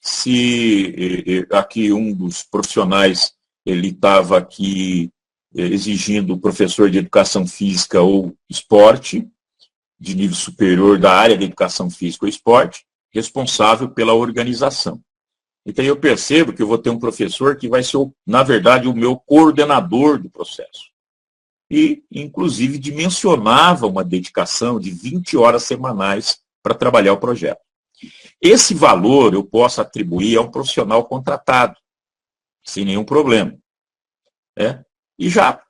se aqui um dos profissionais ele estava aqui exigindo professor de educação física ou esporte, de nível superior da área de educação física ou esporte, responsável pela organização. Então eu percebo que eu vou ter um professor que vai ser, na verdade, o meu coordenador do processo. E, inclusive, dimensionava uma dedicação de 20 horas semanais para trabalhar o projeto. Esse valor eu posso atribuir a um profissional contratado, sem nenhum problema. E já,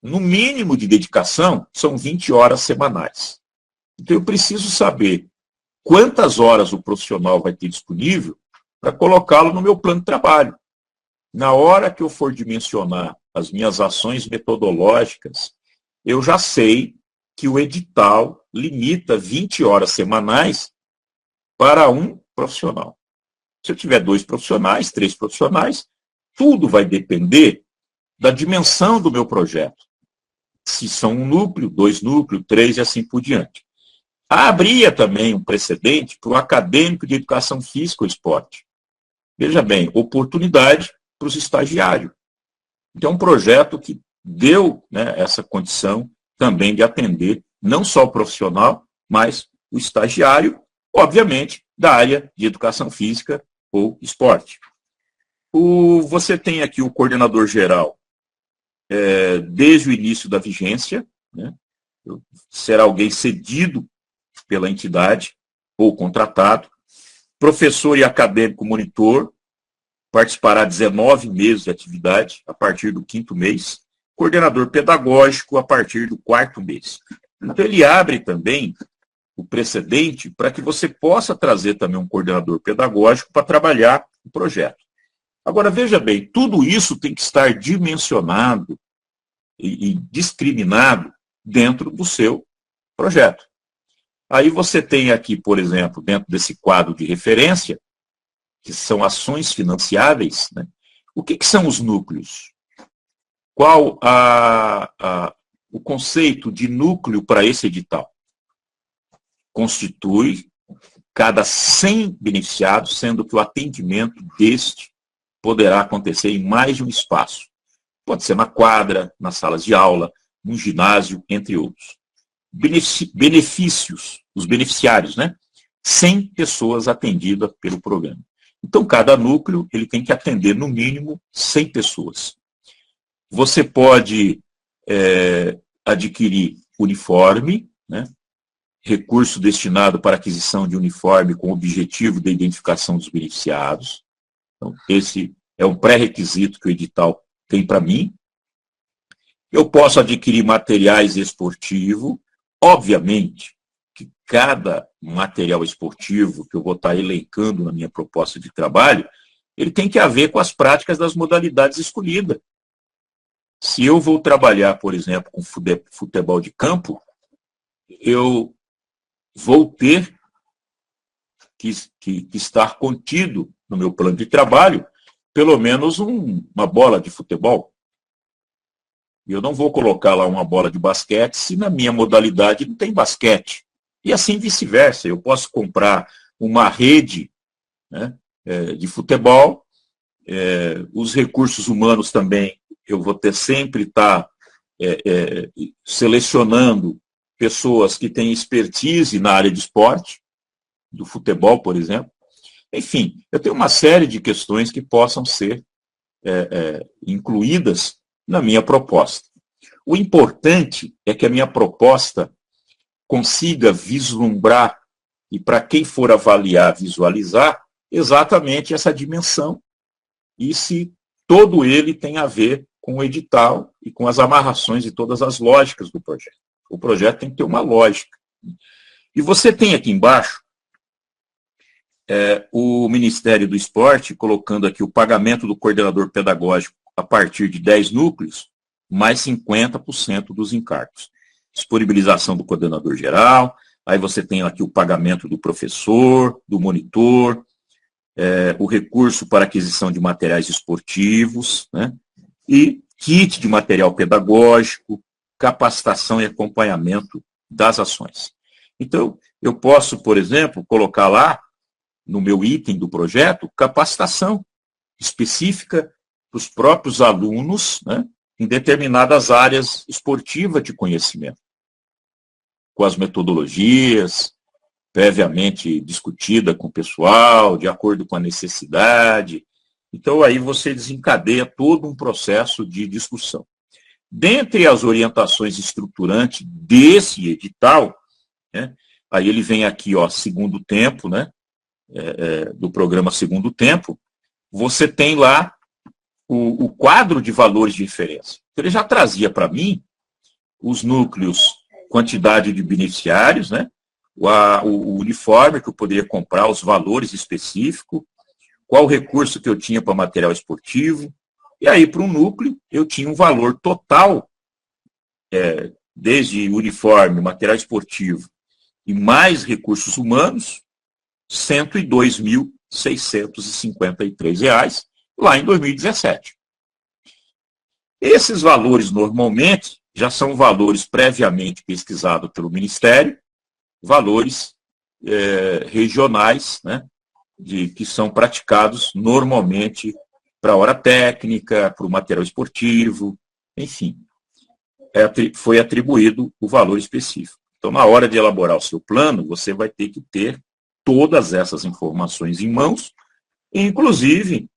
no mínimo de dedicação, são 20 horas semanais. Então eu preciso saber quantas horas o profissional vai ter disponível para colocá-lo no meu plano de trabalho. Na hora que eu for dimensionar as minhas ações metodológicas, eu já sei que o edital limita 20 horas semanais para um profissional. Se eu tiver 2 profissionais, 3 profissionais, tudo vai depender da dimensão do meu projeto. Se são 1 núcleo, 2 núcleos, 3 e assim por diante. Abria também um precedente para o acadêmico de educação física ou esporte. Veja bem, oportunidade para os estagiários. Então, é um projeto que deu, né, essa condição também de atender não só o profissional, mas o estagiário, obviamente, da área de educação física ou esporte. Você tem aqui o coordenador geral desde o início da vigência, né, será alguém cedido pela entidade ou contratado. Professor e acadêmico monitor participará 19 meses de atividade a partir do 5º mês. Coordenador pedagógico a partir do 4º mês. Então, ele abre também o precedente para que você possa trazer também um coordenador pedagógico para trabalhar o projeto. Agora, veja bem, tudo isso tem que estar dimensionado e discriminado dentro do seu projeto. Aí você tem aqui, por exemplo, dentro desse quadro de referência, que são ações financiáveis, né? O que são os núcleos? Qual o conceito de núcleo para esse edital? Constitui cada 100 beneficiados, sendo que o atendimento deste poderá acontecer em mais de um espaço. Pode ser na quadra, nas salas de aula, no ginásio, entre outros. Benefícios, os beneficiários, né? 100 pessoas atendidas pelo programa. Então, cada núcleo ele tem que atender, no mínimo, 100 pessoas. Você pode adquirir uniforme, né? Recurso destinado para aquisição de uniforme com objetivo de identificação dos beneficiados. Então, esse é um pré-requisito que o edital tem para mim. Eu posso adquirir materiais esportivos. Obviamente que cada material esportivo que eu vou estar elencando na minha proposta de trabalho, ele tem que haver com as práticas das modalidades escolhidas. Se eu vou trabalhar, por exemplo, com futebol de campo, eu vou ter que estar contido no meu plano de trabalho pelo menos uma bola de futebol. Eu não vou colocar lá uma bola de basquete se na minha modalidade não tem basquete. E assim vice-versa. Eu posso comprar uma rede, né, de futebol. Os recursos humanos também, eu vou ter sempre estar selecionando pessoas que têm expertise na área de esporte, do futebol, por exemplo. Enfim, eu tenho uma série de questões que possam ser incluídas na minha proposta. O importante é que a minha proposta consiga vislumbrar, e para quem for avaliar, visualizar, exatamente essa dimensão, e se todo ele tem a ver com o edital e com as amarrações e todas as lógicas do projeto. O projeto tem que ter uma lógica. E você tem aqui embaixo o Ministério do Esporte colocando aqui o pagamento do coordenador pedagógico a partir de 10 núcleos, mais 50% dos encargos. Disponibilização do coordenador geral, aí você tem aqui o pagamento do professor, do monitor, o recurso para aquisição de materiais esportivos, né? E kit de material pedagógico, capacitação e acompanhamento das ações. Então, eu posso, por exemplo, colocar lá, no meu item do projeto, capacitação específica para os próprios alunos, né, em determinadas áreas esportivas de conhecimento, com as metodologias, previamente discutida com o pessoal, de acordo com a necessidade. Então, aí você desencadeia todo um processo de discussão. Dentre as orientações estruturantes desse edital, né, aí ele vem aqui, ó, segundo tempo, né, do programa Segundo Tempo, você tem lá o quadro de valores de referência. Ele já trazia para mim os núcleos, quantidade de beneficiários, né, o uniforme que eu poderia comprar, os valores específicos, qual o recurso que eu tinha para material esportivo, e aí para um núcleo eu tinha um valor total, desde uniforme, material esportivo e mais recursos humanos, R$ 102.653 lá em 2017. Esses valores, normalmente, já são valores previamente pesquisados pelo Ministério, valores regionais, né, que são praticados normalmente para a hora técnica, para o material esportivo, enfim. Foi atribuído o valor específico. Então, na hora de elaborar o seu plano, você vai ter que ter todas essas informações em mãos, e, inclusive,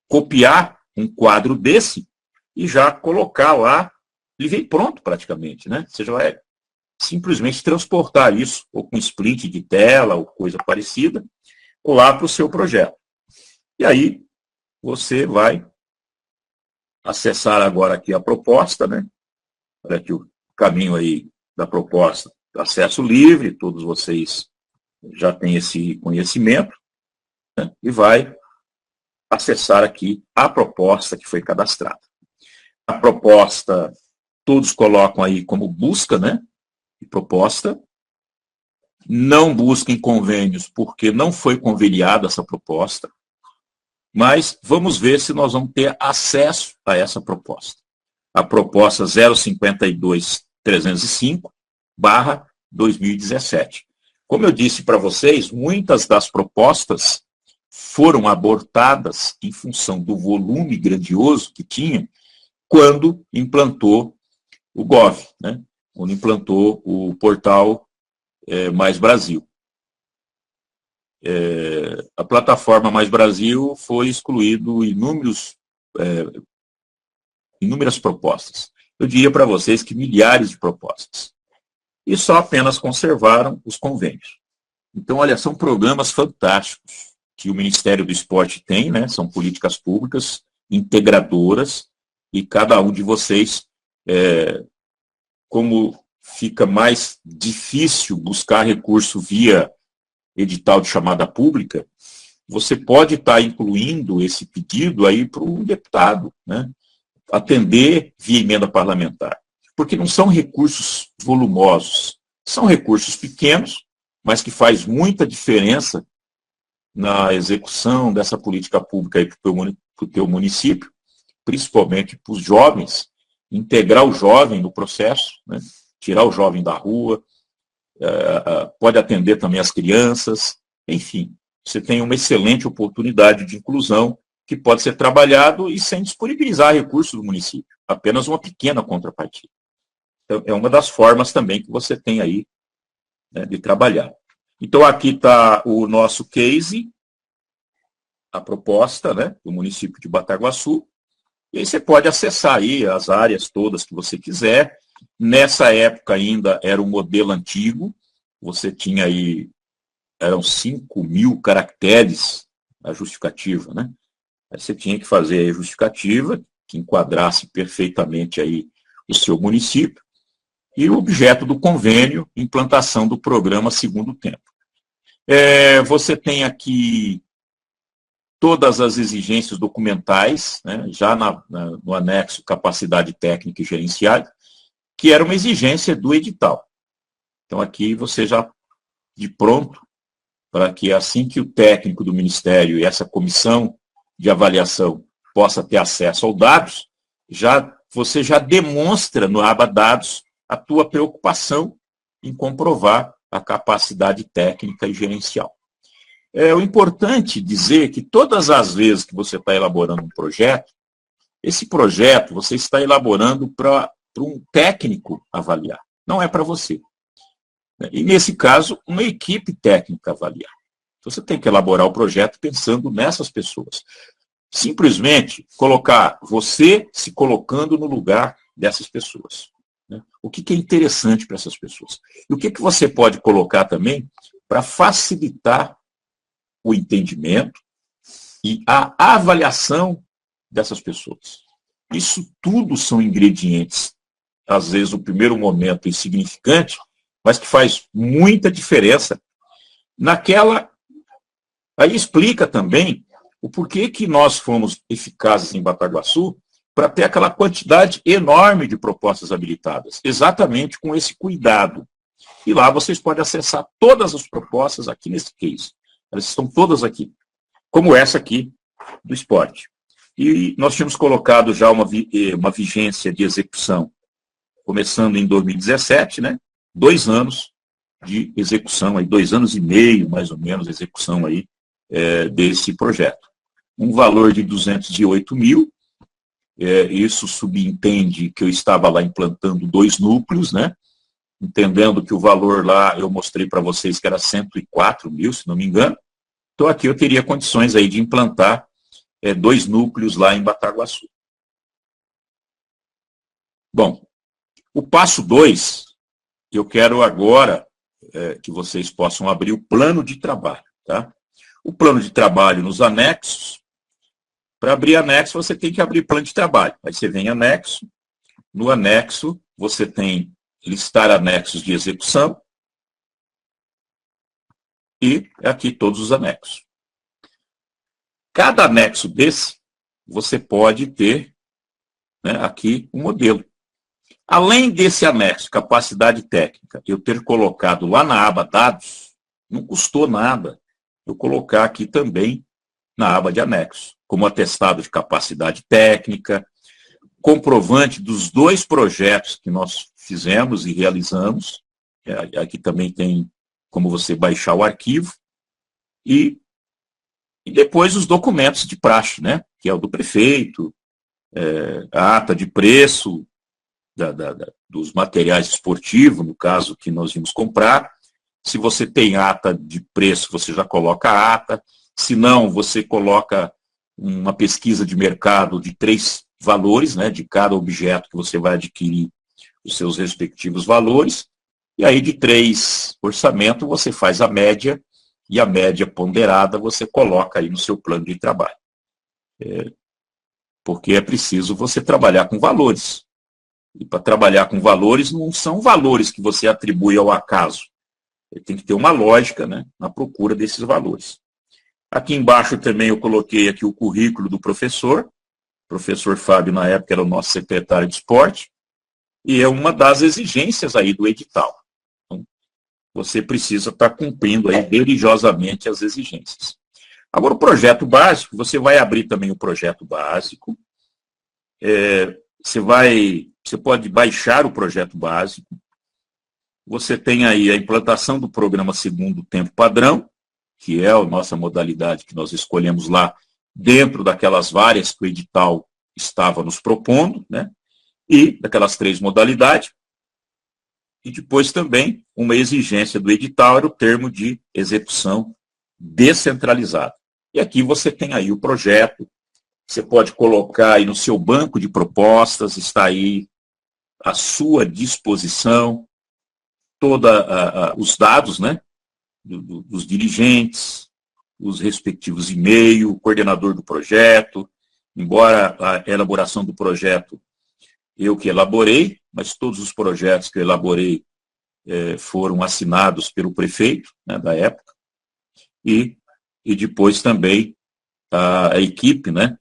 copiar um quadro desse e já colocar lá, ele vem pronto praticamente, né? Você já vai simplesmente transportar isso, ou com splint de tela, ou coisa parecida, ou lá para o seu projeto. E aí, você vai acessar agora aqui a proposta, né? Olha aqui o caminho aí da proposta, acesso livre, todos vocês já têm esse conhecimento, né? E vai acessar aqui a proposta que foi cadastrada. A proposta, todos colocam aí como busca, né? E proposta. Não busquem convênios porque não foi conveniada essa proposta, mas vamos ver se nós vamos ter acesso a essa proposta. A proposta 052.305/2017. Como eu disse para vocês, muitas das propostas foram abortadas em função do volume grandioso que tinha quando implantou o Gov, né? Quando implantou o portal Mais Brasil. A plataforma Mais Brasil foi excluído inúmeras propostas. Eu diria para vocês que milhares de propostas. E só apenas conservaram os convênios. Então, olha, são programas fantásticos que o Ministério do Esporte tem, né? São políticas públicas integradoras, e cada um de vocês, como fica mais difícil buscar recurso via edital de chamada pública, você pode estar incluindo esse pedido aí para o deputado, né? Atender via emenda parlamentar. Porque não são recursos volumosos, são recursos pequenos, mas que faz muita diferença na execução dessa política pública para o teu município, principalmente para os jovens, integrar o jovem no processo, né? Tirar o jovem da rua, pode atender também as crianças, enfim, você tem uma excelente oportunidade de inclusão que pode ser trabalhado e sem disponibilizar recursos do município, apenas uma pequena contrapartida. Então, é uma das formas também que você tem aí, né, de trabalhar. Então, aqui está o nosso case, a proposta, né, do município de Bataguaçu, E aí você pode acessar aí as áreas todas que você quiser. Nessa época ainda era um modelo antigo, você tinha aí, eram 5.000 caracteres a justificativa, né? Aí você tinha que fazer a justificativa que enquadrasse perfeitamente aí o seu município e o objeto do convênio, implantação do programa Segundo Tempo. Você tem aqui todas as exigências documentais, né, já no anexo capacidade técnica e gerencial, que era uma exigência do edital. Então aqui você já, de pronto, para que assim que o técnico do Ministério e essa comissão de avaliação possa ter acesso aos dados, você já demonstra no aba dados a tua preocupação em comprovar a capacidade técnica e gerencial. O importante dizer que todas as vezes que você está elaborando um projeto, esse projeto você está elaborando para um técnico avaliar, não é para você. E nesse caso, uma equipe técnica avaliar. Você tem que elaborar o projeto pensando nessas pessoas. Simplesmente colocar você se colocando no lugar dessas pessoas. O que é interessante para essas pessoas? E o que você pode colocar também para facilitar o entendimento e a avaliação dessas pessoas. Isso tudo são ingredientes, às vezes no primeiro momento insignificante, mas que faz muita diferença naquela... Aí explica também o porquê que nós fomos eficazes em Bataguaçu para ter aquela quantidade enorme de propostas habilitadas, exatamente com esse cuidado. E lá vocês podem acessar todas as propostas aqui nesse case. Elas estão todas aqui, como essa aqui do esporte. E nós tínhamos colocado já uma vigência de execução, começando em 2017, né? 2 anos de execução, aí, 2 anos e meio, mais ou menos, execução aí, desse projeto. Um valor de 208 mil, isso subentende que eu estava lá implantando 2 núcleos, né? Entendendo que o valor lá, eu mostrei para vocês que era 104 mil, se não me engano. Então aqui eu teria condições aí de implantar 2 núcleos lá em Bataguaçu. Bom, o passo 2, eu quero agora que vocês possam abrir o plano de trabalho, tá? O plano de trabalho nos anexos. Para abrir anexo, você tem que abrir plano de trabalho. Aí você vem em anexo. No anexo, você tem listar anexos de execução. E aqui todos os anexos. Cada anexo desse, você pode ter, né, aqui um modelo. Além desse anexo, capacidade técnica, eu ter colocado lá na aba dados, não custou nada eu colocar aqui também na aba de anexo, como atestado de capacidade técnica, comprovante dos 2 projetos que nós fizemos e realizamos. Aqui também tem como você baixar o arquivo. E depois os documentos de praxe, né? Que é o do prefeito, a ata de preço dos materiais esportivos, no caso que nós íamos comprar. Se você tem ata de preço, você já coloca a ata. Se não, você coloca uma pesquisa de mercado de 3 valores, né, de cada objeto que você vai adquirir, os seus respectivos valores. E aí, de 3 orçamentos, você faz a média, e a média ponderada você coloca aí no seu plano de trabalho. Porque é preciso você trabalhar com valores. E para trabalhar com valores, não são valores que você atribui ao acaso. Tem que ter uma lógica, né, na procura desses valores. Aqui embaixo também eu coloquei aqui o currículo do professor. O professor Fábio, na época, era o nosso secretário de esporte. E é uma das exigências aí do edital. Então, você precisa estar cumprindo aí religiosamente as exigências. Agora, o projeto básico, você vai abrir também o projeto básico. Você pode baixar o projeto básico. Você tem aí a implantação do programa Segundo Tempo Padrão, que é a nossa modalidade que nós escolhemos lá, dentro daquelas várias que o edital estava nos propondo, né? E daquelas 3 modalidades. E depois também, uma exigência do edital era o termo de execução descentralizada. E aqui você tem aí o projeto, Você pode colocar aí no seu banco de propostas, está aí à sua disposição todos os dados, né, dos dirigentes, os respectivos e-mails, o coordenador do projeto, embora a elaboração do projeto eu que elaborei, mas todos os projetos que eu elaborei foram assinados pelo prefeito, né, da época, e depois também a equipe, né,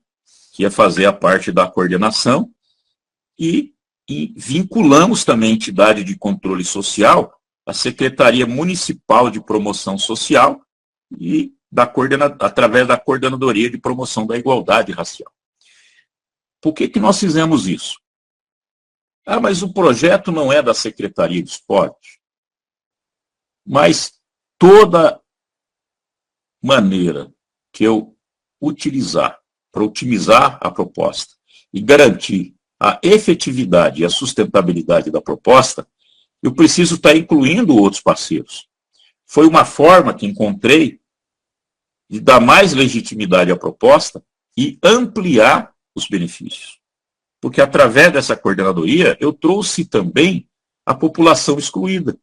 que ia fazer a parte da coordenação, e vinculamos também a entidade de controle social, a Secretaria Municipal de Promoção Social, e através da Coordenadoria de Promoção da Igualdade Racial. Por que nós fizemos isso? Mas o projeto não é da Secretaria de Esporte. Mas toda maneira que eu utilizar para otimizar a proposta e garantir a efetividade e a sustentabilidade da proposta, eu preciso estar incluindo outros parceiros. Foi uma forma que encontrei de dar mais legitimidade à proposta e ampliar os benefícios. Porque através dessa coordenadoria eu trouxe também a população excluída,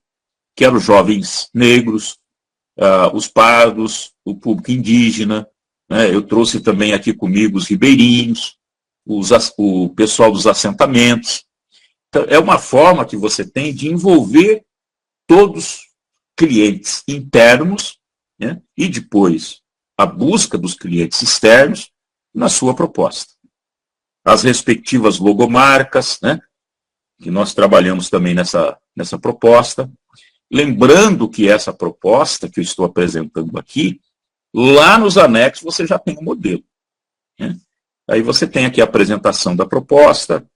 que eram os jovens negros, os pardos, o público indígena, né? Eu trouxe também aqui comigo os ribeirinhos, o pessoal dos assentamentos. Então, é uma forma que você tem de envolver todos os clientes internos, né? E depois a busca dos clientes externos na sua proposta. As respectivas logomarcas, né, que nós trabalhamos também nessa proposta. Lembrando que essa proposta que eu estou apresentando aqui, lá nos anexos você já tem um modelo, né? Aí você tem aqui a apresentação da proposta,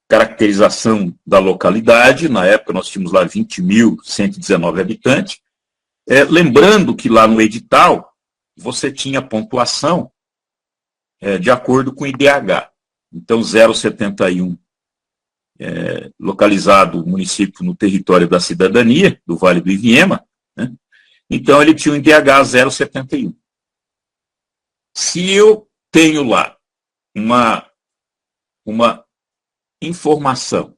caracterização da localidade, na época nós tínhamos lá 20.119 habitantes. Lembrando que lá no edital você tinha pontuação de acordo com o IDH. Então, 0,71, localizado o município no território da cidadania, do Vale do Iviema, né? Então ele tinha um IDH 0,71. Se eu tenho lá uma informação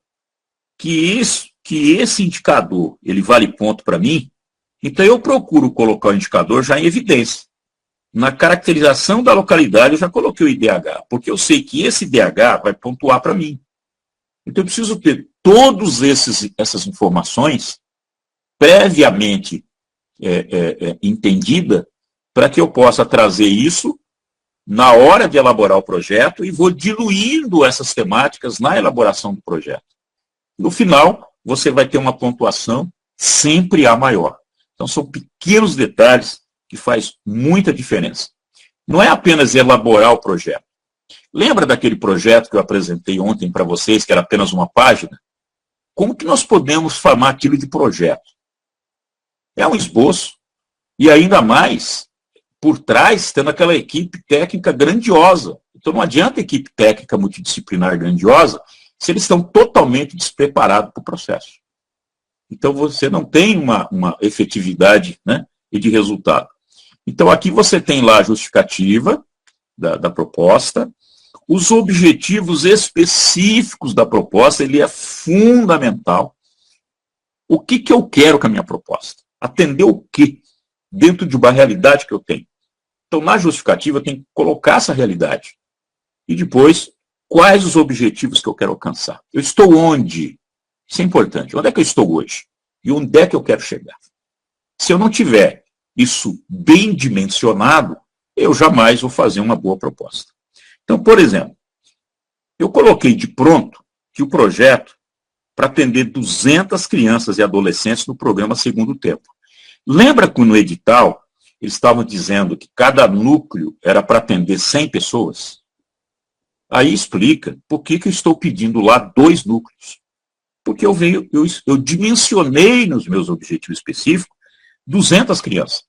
que esse indicador ele vale ponto para mim, então eu procuro colocar o indicador já em evidência. Na caracterização da localidade eu já coloquei o IDH, porque eu sei que esse IDH vai pontuar para mim. Então eu preciso ter todas essas informações previamente entendida para que eu possa trazer isso na hora de elaborar o projeto e vou diluindo essas temáticas na elaboração do projeto. No final, você vai ter uma pontuação sempre A maior. Então são pequenos detalhes que faz muita diferença. Não é apenas elaborar o projeto. Lembra daquele projeto que eu apresentei ontem para vocês, que era apenas uma página? Como que nós podemos chamar aquilo de projeto? É um esboço. E ainda mais, por trás, tendo aquela equipe técnica grandiosa. Então não adianta a equipe técnica multidisciplinar grandiosa se eles estão totalmente despreparados para o processo. Então você não tem uma efetividade, né, e de resultado. Então aqui você tem lá a justificativa da proposta, os objetivos específicos da proposta, ele é fundamental. O que eu quero com a minha proposta? Atender o quê? Dentro de uma realidade que eu tenho. Então, na justificativa, eu tenho que colocar essa realidade. E depois, quais os objetivos que eu quero alcançar? Eu estou onde? Isso é importante. Onde é que eu estou hoje? E onde é que eu quero chegar? Se eu não tiver isso bem dimensionado, eu jamais vou fazer uma boa proposta. Então, por exemplo, eu coloquei de pronto que o projeto para atender 200 crianças e adolescentes no programa Segundo Tempo. Lembra que no edital eles estavam dizendo que cada núcleo era para atender 100 pessoas? Aí explica por que eu estou pedindo lá 2 núcleos. Porque eu dimensionei nos meus objetivos específicos 200 crianças.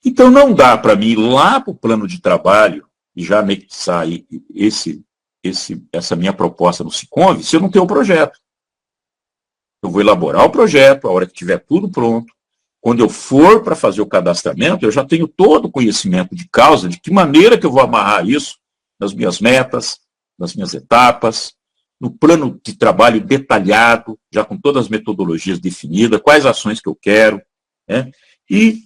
Então não dá para mim ir lá para o plano de trabalho e já anexar essa minha proposta no Siconv se eu não tenho o projeto. Eu vou elaborar o projeto, a hora que tiver tudo pronto. Quando eu for para fazer o cadastramento, eu já tenho todo o conhecimento de causa, de que maneira que eu vou amarrar isso nas minhas metas, nas minhas etapas, no plano de trabalho detalhado, já com todas as metodologias definidas, quais ações que eu quero, né? E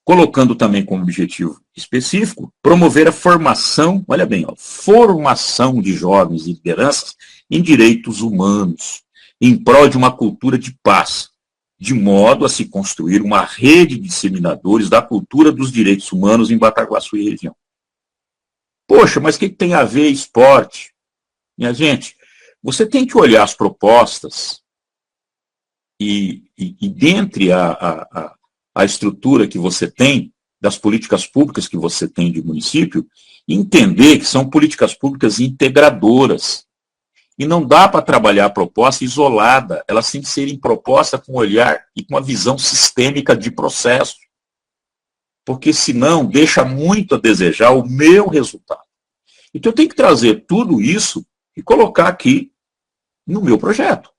colocando também como objetivo específico, promover a formação, olha bem, formação de jovens e lideranças em direitos humanos, em prol de uma cultura de paz, de modo a se construir uma rede de disseminadores da cultura dos direitos humanos em Bataguaçu e região. Poxa, mas o que tem a ver esporte? Minha gente, você tem que olhar as propostas e dentre a estrutura que você tem, das políticas públicas que você tem de município, entender que são políticas públicas integradoras. E não dá para trabalhar a proposta isolada, elas têm que serem propostas com olhar e com uma visão sistêmica de processo. Porque senão deixa muito a desejar o meu resultado. Então eu tenho que trazer tudo isso e colocar aqui no meu projeto.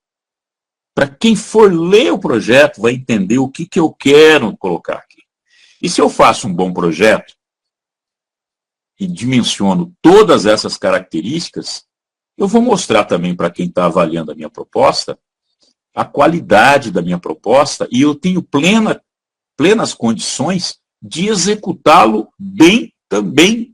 Para quem for ler o projeto vai entender o que eu quero colocar aqui. E se eu faço um bom projeto e dimensiono todas essas características, eu vou mostrar também para quem está avaliando a minha proposta a qualidade da minha proposta e eu tenho plenas condições de executá-lo bem também.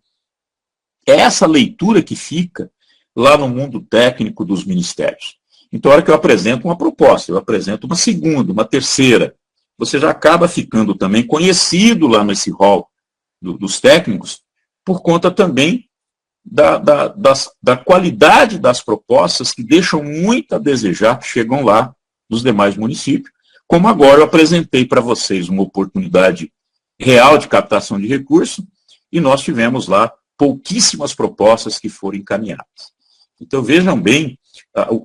É essa leitura que fica lá no mundo técnico dos ministérios. Então, a hora que eu apresento uma proposta, eu apresento uma segunda, uma terceira, você já acaba ficando também conhecido lá nesse hall dos técnicos, por conta também da qualidade das propostas que deixam muito a desejar, que chegam lá dos demais municípios, como agora eu apresentei para vocês uma oportunidade real de captação de recursos, e nós tivemos lá pouquíssimas propostas que foram encaminhadas. Então vejam bem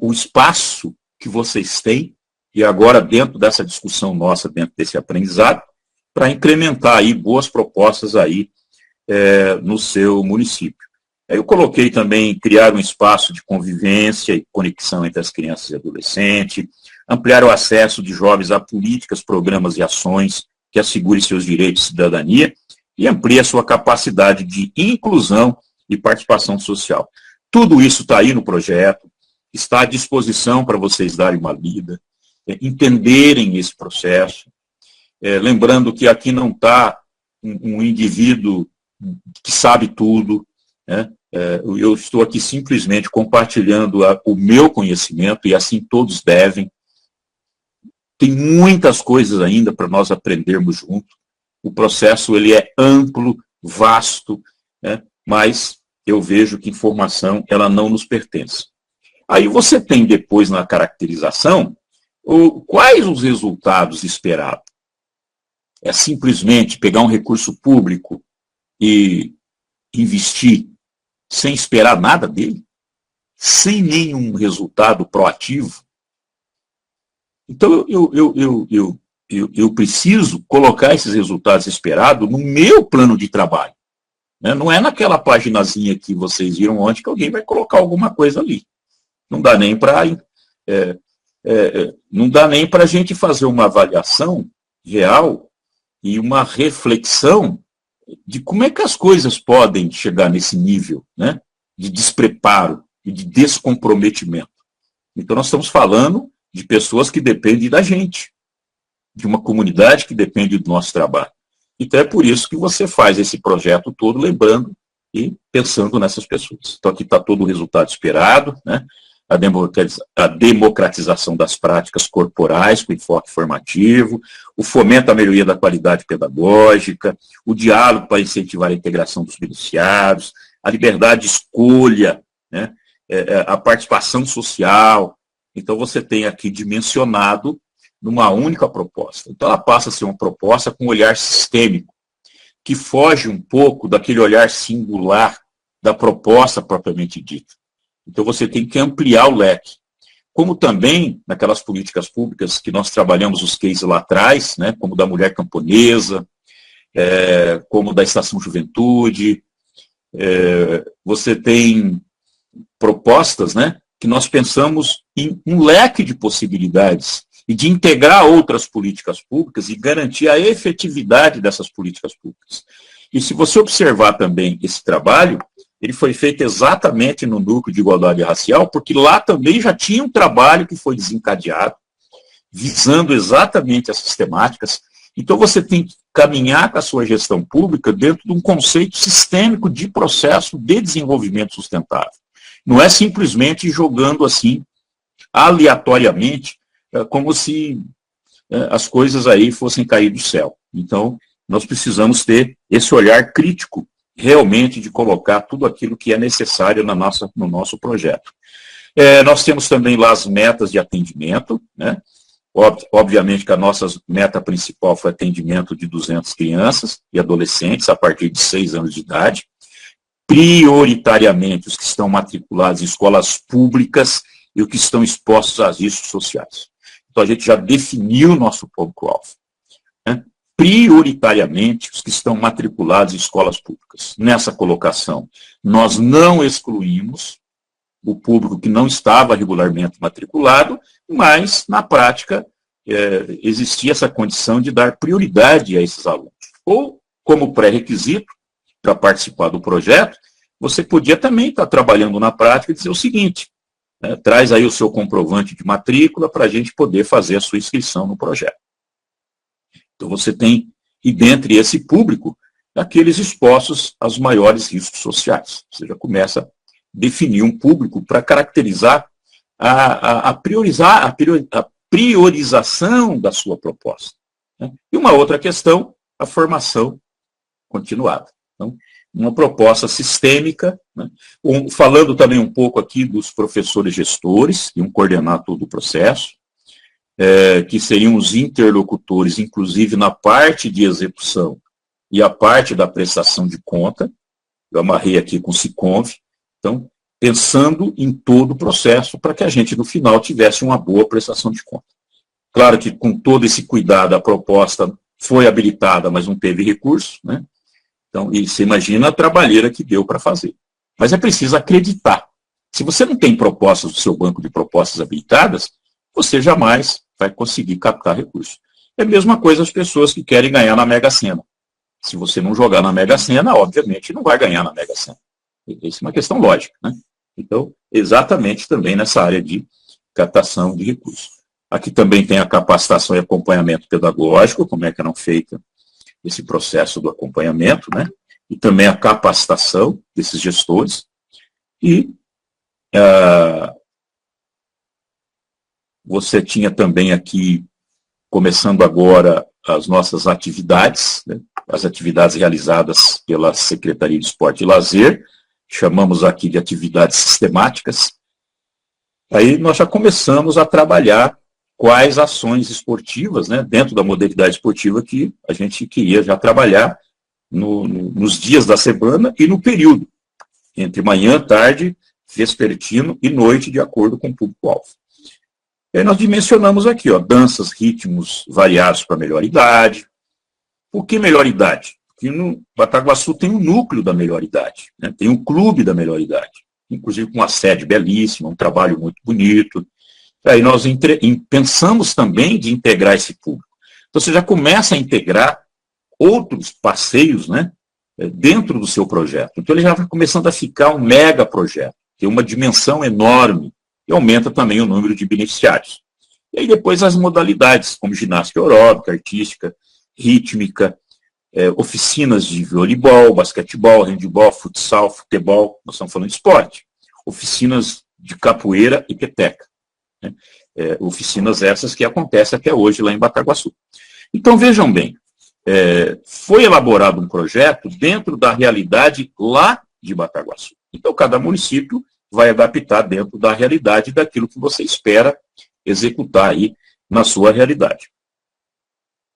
o espaço que vocês têm, e agora dentro dessa discussão nossa, dentro desse aprendizado, para incrementar aí boas propostas aí no seu município. Eu coloquei também criar um espaço de convivência e conexão entre as crianças e adolescentes, ampliar o acesso de jovens a políticas, programas e ações que assegurem seus direitos de cidadania e amplie a sua capacidade de inclusão e participação social. Tudo isso está aí no projeto, está à disposição para vocês darem uma lida, entenderem esse processo. Lembrando que aqui não está um indivíduo que sabe tudo, né? Eu estou aqui simplesmente compartilhando o meu conhecimento, e assim todos devem. Tem muitas coisas ainda para nós aprendermos juntos. O processo ele é amplo, vasto, né? Mas eu vejo que informação ela não nos pertence. Aí você tem depois na caracterização quais os resultados esperados. É simplesmente pegar um recurso público e investir sem esperar nada dele, sem nenhum resultado proativo. Então eu preciso colocar esses resultados esperados no meu plano de trabalho. Né? Não é naquela paginazinha que vocês viram ontem que alguém vai colocar alguma coisa ali. Não dá nem para não dá nem para a gente fazer uma avaliação real e uma reflexão de como é que as coisas podem chegar nesse nível, né, de despreparo e de descomprometimento. Então nós estamos falando de pessoas que dependem da gente, de uma comunidade que depende do nosso trabalho. Então é por isso que você faz esse projeto todo lembrando e pensando nessas pessoas. Então aqui está todo o resultado esperado, né? A democratização das práticas corporais com enfoque formativo, o fomento à melhoria da qualidade pedagógica, o diálogo para incentivar a integração dos beneficiários, a liberdade de escolha, né? A participação social. Então você tem aqui dimensionado numa única proposta. Então ela passa a ser uma proposta com um olhar sistêmico, que foge um pouco daquele olhar singular da proposta propriamente dita. Então você tem que ampliar o leque. Como também naquelas políticas públicas que nós trabalhamos os cases lá atrás, né, como da mulher camponesa, como da Estação Juventude, você tem propostas, né, que nós pensamos em um leque de possibilidades e de integrar outras políticas públicas e garantir a efetividade dessas políticas públicas. E se você observar também esse trabalho, ele foi feito exatamente no núcleo de igualdade racial, porque lá também já tinha um trabalho que foi desencadeado, visando exatamente essas temáticas. Então você tem que caminhar com a sua gestão pública dentro de um conceito sistêmico de processo de desenvolvimento sustentável. Não é simplesmente jogando assim, aleatoriamente, como se as coisas aí fossem cair do céu. Então, nós precisamos ter esse olhar crítico, realmente, de colocar tudo aquilo que é necessário no nosso projeto. Nós temos também lá as metas de atendimento, né? Obviamente que a nossa meta principal foi atendimento de 200 crianças e adolescentes a partir de 6 anos de idade, prioritariamente os que estão matriculados em escolas públicas e os que estão expostos a riscos sociais. Então a gente já definiu o nosso público-alvo, né? Prioritariamente os que estão matriculados em escolas públicas. Nessa colocação, nós não excluímos o público que não estava regularmente matriculado, mas, na prática, existia essa condição de dar prioridade a esses alunos. Ou, como pré-requisito, para participar do projeto, você podia também estar trabalhando na prática e dizer o seguinte, traz aí o seu comprovante de matrícula para a gente poder fazer a sua inscrição no projeto. Então, você tem, e dentre esse público, aqueles expostos aos maiores riscos sociais. Você já começa a definir um público para caracterizar a priorização da sua proposta, né? E uma outra questão, a formação continuada. Então, uma proposta sistêmica, né? Falando também um pouco aqui dos professores gestores, que iam coordenar todo o processo, que seriam os interlocutores, inclusive na parte de execução e a parte da prestação de conta. Eu amarrei aqui com o Siconv. Então, pensando em todo o processo para que a gente, no final, tivesse uma boa prestação de conta. Claro que, com todo esse cuidado, a proposta foi habilitada, mas não teve recurso, né? Então, e você imagina a trabalheira que deu para fazer. Mas é preciso acreditar. Se você não tem propostas do seu banco de propostas habilitadas, você jamais vai conseguir captar recursos. É a mesma coisa as pessoas que querem ganhar na Mega Sena. Se você não jogar na Mega Sena, obviamente não vai ganhar na Mega Sena. Isso é uma questão lógica, né? Então, exatamente também nessa área de captação de recursos. Aqui também tem a capacitação e acompanhamento pedagógico, como é que eram feito esse processo do acompanhamento, né? E também a capacitação desses gestores. E você tinha também aqui, começando agora, as nossas atividades, né? As atividades realizadas pela Secretaria de Esporte e Lazer, chamamos aqui de atividades sistemáticas. Aí nós já começamos a trabalhar quais ações esportivas, né, dentro da modalidade esportiva que a gente queria já trabalhar nos dias da semana e no período, entre manhã, tarde, vespertino e noite, de acordo com o público-alvo. E aí nós dimensionamos aqui, danças, ritmos variados para melhor idade. Por que melhor idade? Porque no Bataguaçu tem um núcleo da melhor idade, né? Tem um clube da melhor idade, inclusive com uma sede belíssima, um trabalho muito bonito. Aí nós pensamos também de integrar esse público. Então você já começa a integrar outros passeios, né, dentro do seu projeto. Então ele já vai começando a ficar um mega projeto, tem uma dimensão enorme e aumenta também o número de beneficiários. E aí depois as modalidades, como ginástica aeróbica, artística, rítmica, oficinas de voleibol, basquetebol, handebol, futsal, futebol, nós estamos falando de esporte, oficinas de capoeira e peteca, né? Oficinas essas que acontecem até hoje lá em Bataguaçu. Então vejam bem, foi elaborado um projeto dentro da realidade lá de Bataguaçu. Então cada município vai adaptar dentro da realidade daquilo que você espera executar aí na sua realidade.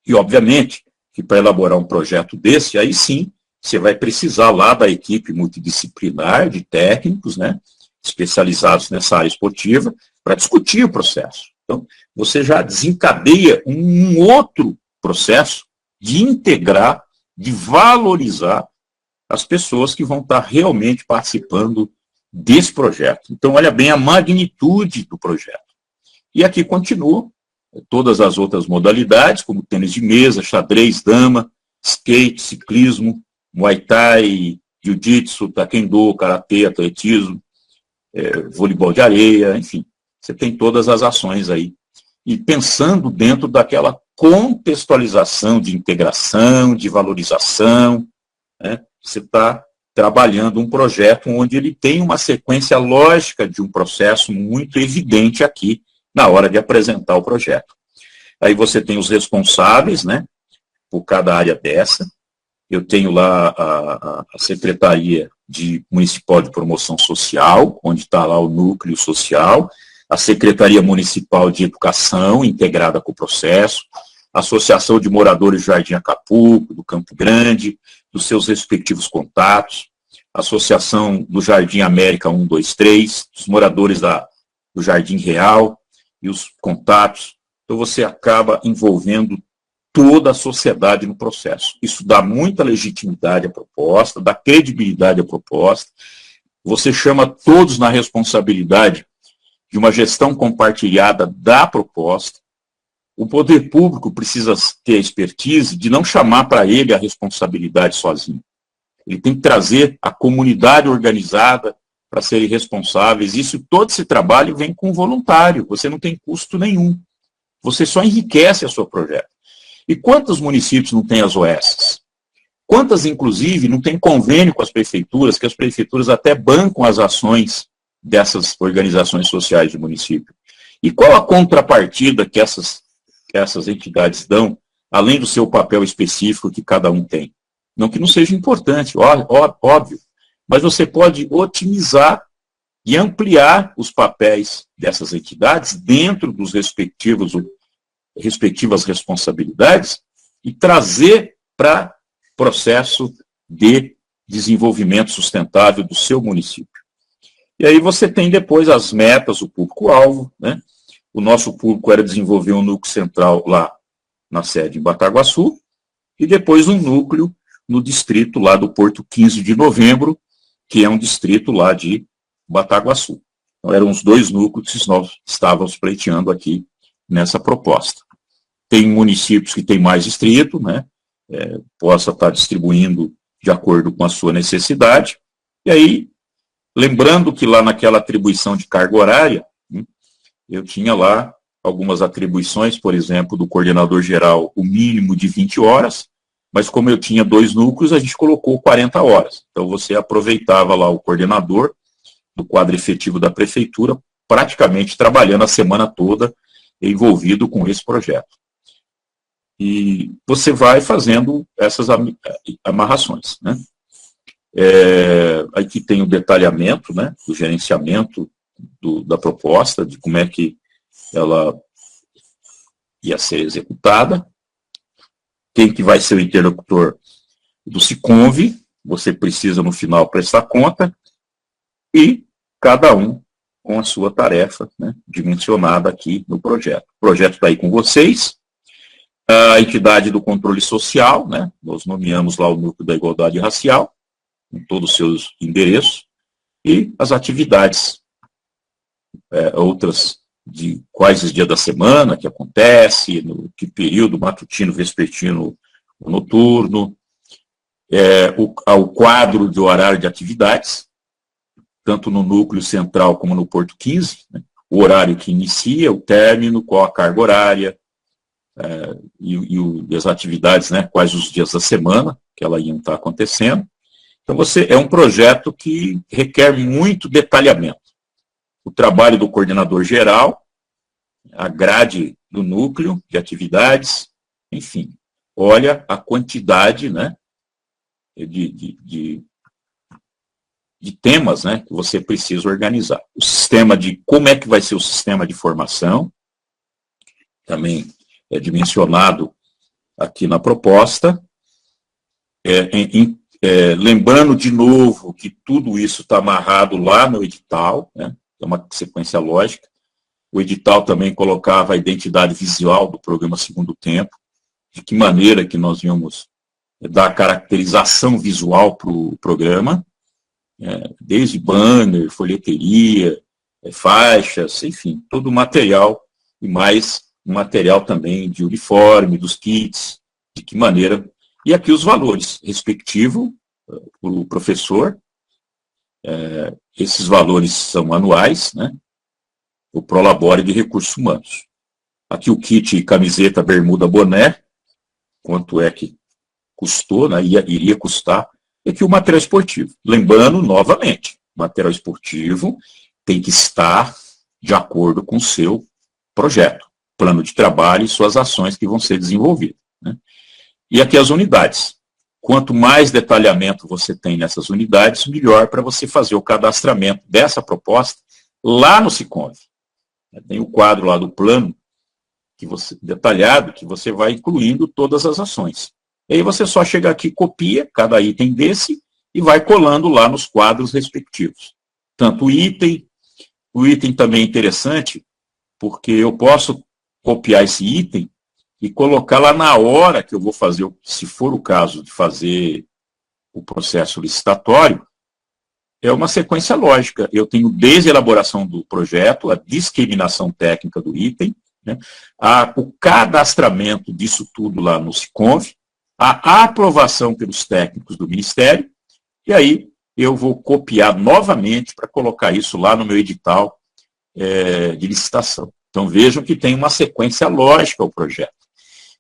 E obviamente que para elaborar um projeto desse, aí sim, você vai precisar lá da equipe multidisciplinar de técnicos, né, especializados nessa área esportiva, para discutir o processo. Então, você já desencadeia um outro processo de integrar, de valorizar as pessoas que vão estar realmente participando desse projeto. Então, olha bem a magnitude do projeto. E aqui continua todas as outras modalidades, como tênis de mesa, xadrez, dama, skate, ciclismo, muay thai jiu-jitsu, taekwondo, karatê, atletismo, voleibol de areia, enfim. Você tem todas as ações aí. E pensando dentro daquela contextualização de integração, de valorização, né? Você está trabalhando um projeto onde ele tem uma sequência lógica de um processo muito evidente aqui na hora de apresentar o projeto. Aí você tem os responsáveis, né, por cada área dessa. Eu tenho lá a Secretaria Municipal de Promoção Social, onde está lá o núcleo social, a Secretaria Municipal de Educação, integrada com o processo, a Associação de Moradores do Jardim Acapulco, do Campo Grande, dos seus respectivos contatos, a Associação do Jardim América 123, os moradores do Jardim Real e os contatos. Então você acaba envolvendo toda a sociedade no processo. Isso dá muita legitimidade à proposta, dá credibilidade à proposta. Você chama todos na responsabilidade de uma gestão compartilhada da proposta. O poder público precisa ter a expertise de não chamar para ele a responsabilidade sozinho. Ele tem que trazer a comunidade organizada para serem responsáveis. Todo esse trabalho vem com voluntário, você não tem custo nenhum. Você só enriquece o seu projeto. E quantos municípios não têm as OS? Quantas, inclusive, não têm convênio com as prefeituras, que as prefeituras até bancam as ações dessas organizações sociais do município? E qual a contrapartida que essas entidades dão, além do seu papel específico que cada um tem? Não que não seja importante, óbvio, mas você pode otimizar e ampliar os papéis dessas entidades dentro dos respectivas responsabilidades e trazer para processo de desenvolvimento sustentável do seu município. E aí você tem depois as metas, o público-alvo, né? O nosso público era desenvolver um núcleo central lá na sede em Bataguaçu e depois um núcleo no distrito lá do Porto 15 de Novembro, que é um distrito lá de Bataguaçu. Então eram os dois núcleos que nós estávamos pleiteando aqui nessa proposta. Tem municípios que têm mais distrito, né? Possa estar distribuindo de acordo com a sua necessidade. E aí, lembrando que lá naquela atribuição de carga horária, eu tinha lá algumas atribuições, por exemplo, do coordenador geral, o mínimo de 20 horas, mas como eu tinha dois núcleos, a gente colocou 40 horas. Então você aproveitava lá o coordenador do quadro efetivo da prefeitura, praticamente trabalhando a semana toda envolvido com esse projeto. E você vai fazendo essas amarrações, né? Aqui tem o detalhamento, né, do gerenciamento da proposta, de como é que ela ia ser executada, quem que vai ser o interlocutor do SICONV, você precisa no final prestar conta, e cada um com a sua tarefa, né, dimensionada aqui no projeto. O projeto está aí com vocês. A entidade do controle social, né, nós nomeamos lá o núcleo da igualdade racial, com todos os seus endereços, e as atividades, outras de quais os dias da semana que acontece, no que período, matutino, vespertino, noturno, o quadro de horário de atividades, tanto no núcleo central como no Porto 15, né, o horário que inicia, o término, qual a carga horária, e as atividades, né, quais os dias da semana que ela iam estar acontecendo. Então, é um projeto que requer muito detalhamento. O trabalho do coordenador geral, a grade do núcleo de atividades, enfim, olha a quantidade, né, de temas, né, que você precisa organizar. O sistema como é que vai ser o sistema de formação, também é dimensionado aqui na proposta. Lembrando de novo que tudo isso está amarrado lá no edital, né? É uma sequência lógica. O edital também colocava a identidade visual do programa Segundo Tempo, de que maneira que nós íamos dar caracterização visual para o programa, desde banner, folheteria, faixas, enfim, todo o material, e mais um material também de uniforme, dos kits, de que maneira. E aqui os valores, respectivo para o professor. Esses valores são anuais, né? O Prolabore de Recursos Humanos. Aqui o kit camiseta, bermuda, boné, quanto é que custou, né? Iria custar. E aqui o material esportivo. Lembrando, novamente, o material esportivo tem que estar de acordo com o seu projeto, plano de trabalho e suas ações que vão ser desenvolvidas, né? E aqui as unidades. Quanto mais detalhamento você tem nessas unidades, melhor para você fazer o cadastramento dessa proposta lá no Siconv. Tem o quadro lá do plano detalhado, que você vai incluindo todas as ações. E aí você só chega aqui, copia cada item desse e vai colando lá nos quadros respectivos. Tanto o item também é interessante, porque eu posso copiar esse item e colocar lá na hora que eu vou fazer, se for o caso de fazer o processo licitatório, é uma sequência lógica. Eu tenho desde a elaboração do projeto, a discriminação técnica do item, né, o cadastramento disso tudo lá no Siconv, a aprovação pelos técnicos do Ministério, e aí eu vou copiar novamente para colocar isso lá no meu edital de licitação. Então vejam que tem uma sequência lógica ao projeto.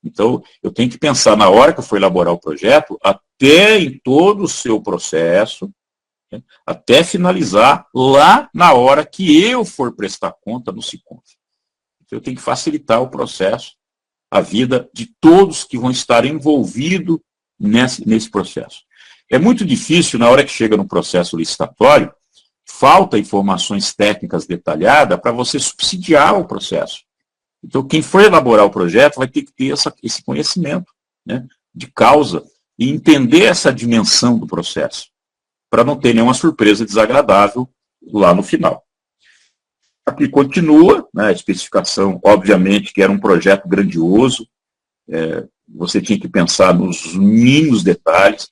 Então, eu tenho que pensar na hora que eu for elaborar o projeto, até em todo o seu processo, né, até finalizar lá na hora que eu for prestar conta no Siconv. Então, eu tenho que facilitar o processo, a vida de todos que vão estar envolvidos nesse processo. É muito difícil, na hora que chega no processo licitatório, falta informações técnicas detalhadas para você subsidiar o processo. Então, quem for elaborar o projeto vai ter que ter esse conhecimento, né, de causa e entender essa dimensão do processo, para não ter nenhuma surpresa desagradável lá no final. Aqui continua, né, a especificação, obviamente, que era um projeto grandioso, você tinha que pensar nos mínimos detalhes,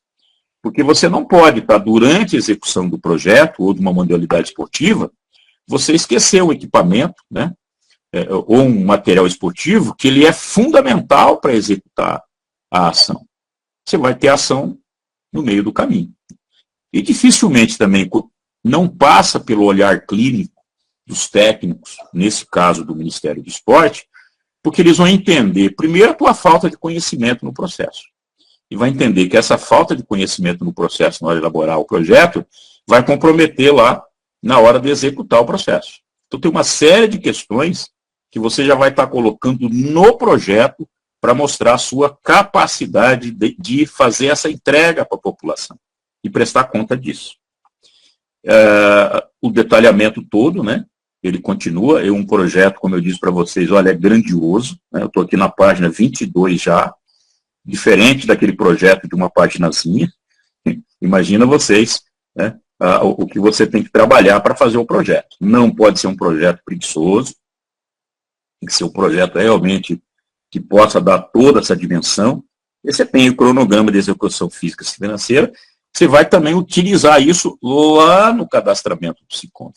porque você não pode estar, durante a execução do projeto ou de uma modalidade esportiva, você esquecer o equipamento, né, ou um material esportivo, que ele é fundamental para executar a ação. Você vai ter ação no meio do caminho. E dificilmente também não passa pelo olhar clínico dos técnicos, nesse caso do Ministério do Esporte, porque eles vão entender, primeiro, a tua falta de conhecimento no processo. E vai entender que essa falta de conhecimento no processo, na hora de elaborar o projeto, vai comprometer lá na hora de executar o processo. Então tem uma série de questões que você já vai estar colocando no projeto para mostrar a sua capacidade de fazer essa entrega para a população e prestar conta disso. O detalhamento todo, né? Ele continua, é um projeto, como eu disse para vocês, olha, é grandioso, né, eu estou aqui na página 22 já, diferente daquele projeto de uma paginazinha. Imagina vocês, né, o que você tem que trabalhar para fazer o projeto. Não pode ser um projeto preguiçoso, tem que ser um projeto realmente que possa dar toda essa dimensão. E você tem o cronograma de execução física e financeira, você vai também utilizar isso lá no cadastramento do Siconv.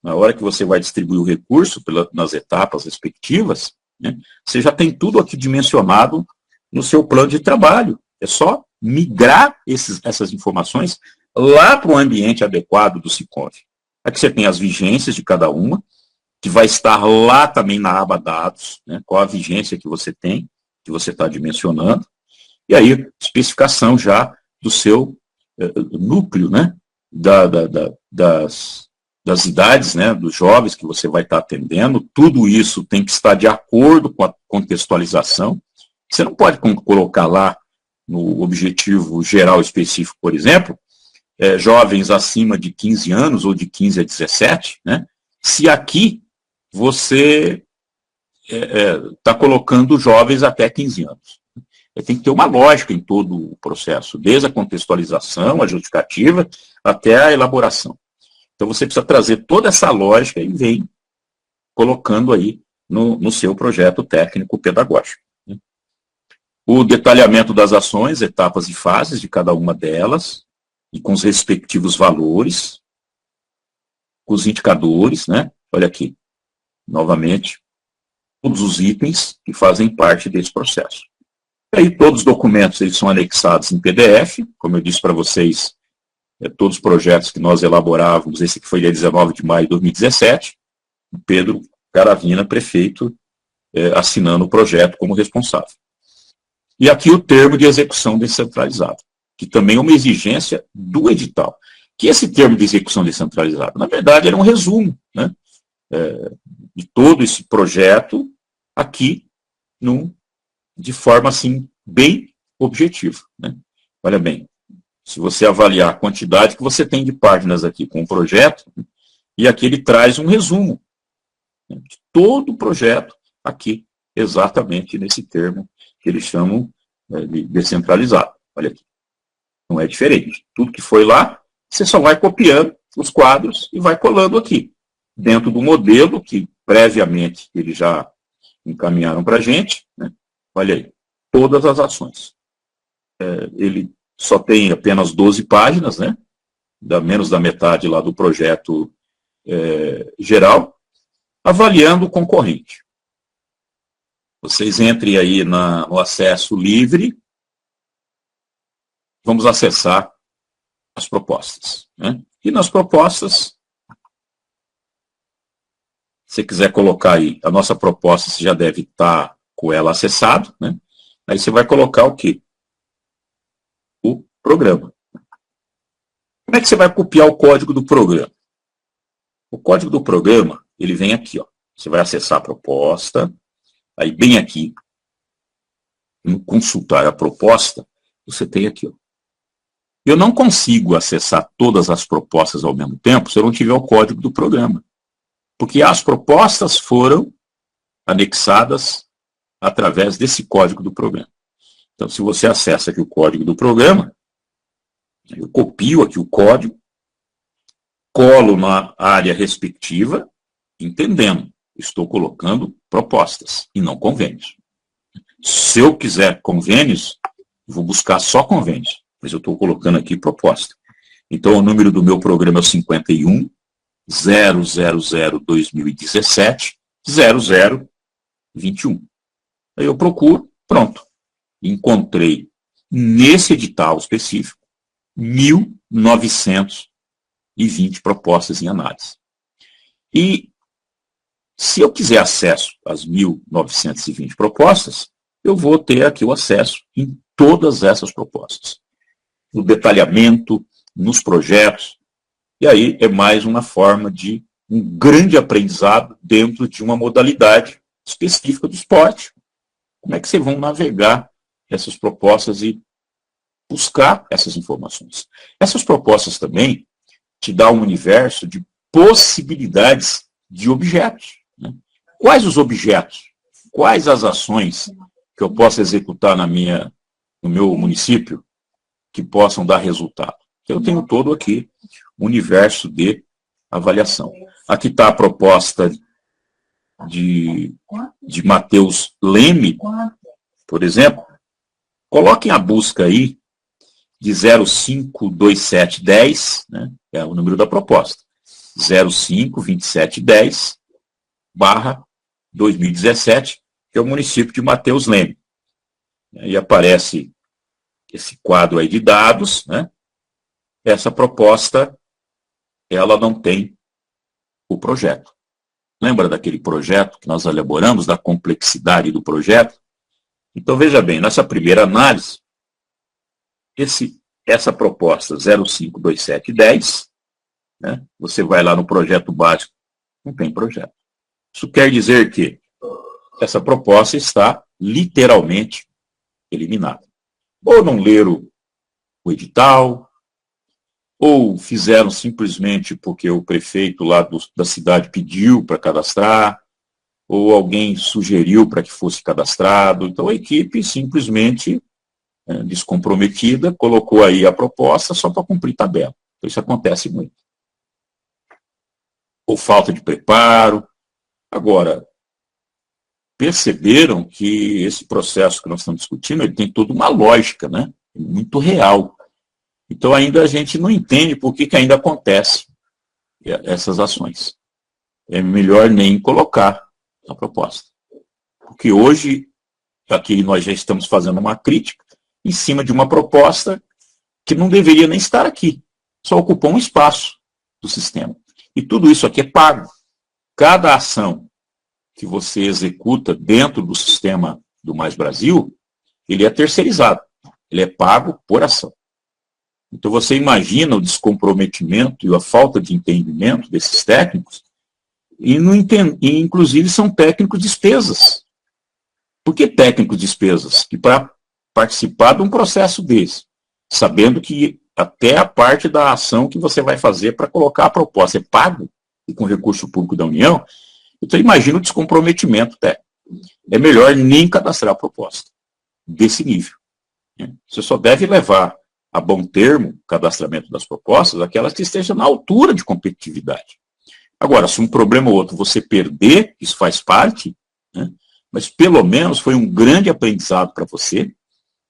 Na hora que você vai distribuir o recurso nas etapas respectivas, né, você já tem tudo aqui dimensionado no seu plano de trabalho. É só migrar essas informações lá para o ambiente adequado do Siconv. Aqui você tem as vigências de cada uma, que vai estar lá também na aba dados, né, qual a vigência que você tem, que você está dimensionando, e aí especificação já do seu núcleo, né, das idades, né, dos jovens que você vai estar atendendo. Tudo isso tem que estar de acordo com a contextualização. Você não pode colocar lá no objetivo geral específico, por exemplo, jovens acima de 15 anos ou de 15 a 17, né, se aqui você está colocando jovens até 15 anos. Tem que ter uma lógica em todo o processo, desde a contextualização, a justificativa, até a elaboração. Então você precisa trazer toda essa lógica e vem colocando aí no seu projeto técnico pedagógico. O detalhamento das ações, etapas e fases de cada uma delas, e com os respectivos valores, com os indicadores, né? Olha aqui, novamente, todos os itens que fazem parte desse processo. Aí todos os documentos eles são anexados em PDF, como eu disse para vocês, todos os projetos que nós elaborávamos, esse que foi dia 19 de maio de 2017, o Pedro Caravina, prefeito, assinando o projeto como responsável. E aqui o termo de execução descentralizada, que também é uma exigência do edital. Que esse termo de execução descentralizada, na verdade, era um resumo, né, de todo esse projeto aqui, de forma assim, bem objetiva. Né? Olha bem, se você avaliar a quantidade que você tem de páginas aqui com o projeto, e aqui ele traz um resumo, né, de todo o projeto aqui, exatamente nesse termo que eles chamam de descentralizado. Olha aqui. Não é diferente. Tudo que foi lá, você só vai copiando os quadros e vai colando aqui, dentro do modelo que previamente eles já encaminharam para a gente. Né? Olha aí, todas as ações. Ele só tem apenas 12 páginas, né? Menos da metade lá do projeto geral, avaliando o concorrente. Vocês entrem aí no acesso livre, vamos acessar as propostas. Né? E nas propostas, se quiser colocar aí a nossa proposta, você já deve estar com ela acessado, né? Aí você vai colocar o quê? O programa. Como é que você vai copiar o código do programa? O código do programa, ele vem aqui, ó. Você vai acessar a proposta, aí bem aqui, no consultar a proposta, você tem aqui, ó. Eu não consigo acessar todas as propostas ao mesmo tempo se eu não tiver o código do programa. Porque as propostas foram anexadas através desse código do programa. Então, se você acessa aqui o código do programa, eu copio aqui o código, colo na área respectiva, entendendo, estou colocando propostas e não convênios. Se eu quiser convênios, vou buscar só convênios, mas eu estou colocando aqui proposta. Então, o número do meu programa é o 51 000 2017 0021. Aí eu procuro, pronto. Encontrei nesse edital específico 1.920 propostas em análise. E se eu quiser acesso às 1.920 propostas, eu vou ter aqui o acesso em todas essas propostas. No detalhamento, nos projetos. E aí é mais uma forma de um grande aprendizado dentro de uma modalidade específica do esporte. Como é que vocês vão navegar essas propostas e buscar essas informações? Essas propostas também te dão um universo de possibilidades de objetos. Né? Quais os objetos? Quais as ações que eu posso executar no meu município que possam dar resultado? Eu tenho todo aqui o universo de avaliação. Aqui está a proposta de Matheus Leme, por exemplo. Coloquem a busca aí de 052710, né, é o número da proposta, 052710 barra 2017, que é o município de Matheus Leme. E aparece esse quadro aí de dados, né? Essa proposta, ela não tem o projeto. Lembra daquele projeto que nós elaboramos, da complexidade do projeto? Então, veja bem, nessa primeira análise, essa proposta 052710, né, você vai lá no projeto básico, não tem projeto. Isso quer dizer que essa proposta está literalmente eliminada. Ou não leram o edital, ou fizeram simplesmente porque o prefeito lá da cidade pediu para cadastrar, ou alguém sugeriu para que fosse cadastrado. Então a equipe simplesmente, descomprometida, colocou aí a proposta só para cumprir tabela. Então isso acontece muito. Ou falta de preparo. Agora, perceberam que esse processo que nós estamos discutindo, ele tem toda uma lógica, né? Muito real. Então ainda a gente não entende por que ainda acontece essas ações. É melhor nem colocar a proposta. Porque hoje aqui nós já estamos fazendo uma crítica em cima de uma proposta que não deveria nem estar aqui. Só ocupou um espaço do sistema. E tudo isso aqui é pago. Cada ação que você executa dentro do sistema do Mais Brasil, ele é terceirizado. Ele é pago por ação. Então você imagina o descomprometimento e a falta de entendimento desses técnicos, e inclusive são técnicos despesas. Por que técnicos despesas? Que para participar de um processo desse, sabendo que até a parte da ação que você vai fazer para colocar a proposta é pago e com recurso público da União, então imagina o descomprometimento técnico. É melhor nem cadastrar a proposta desse nível. Você só deve levar a bom termo o cadastramento das propostas, aquelas que estejam na altura de competitividade. Agora, se um problema ou outro você perder, isso faz parte, né? Mas pelo menos foi um grande aprendizado para você,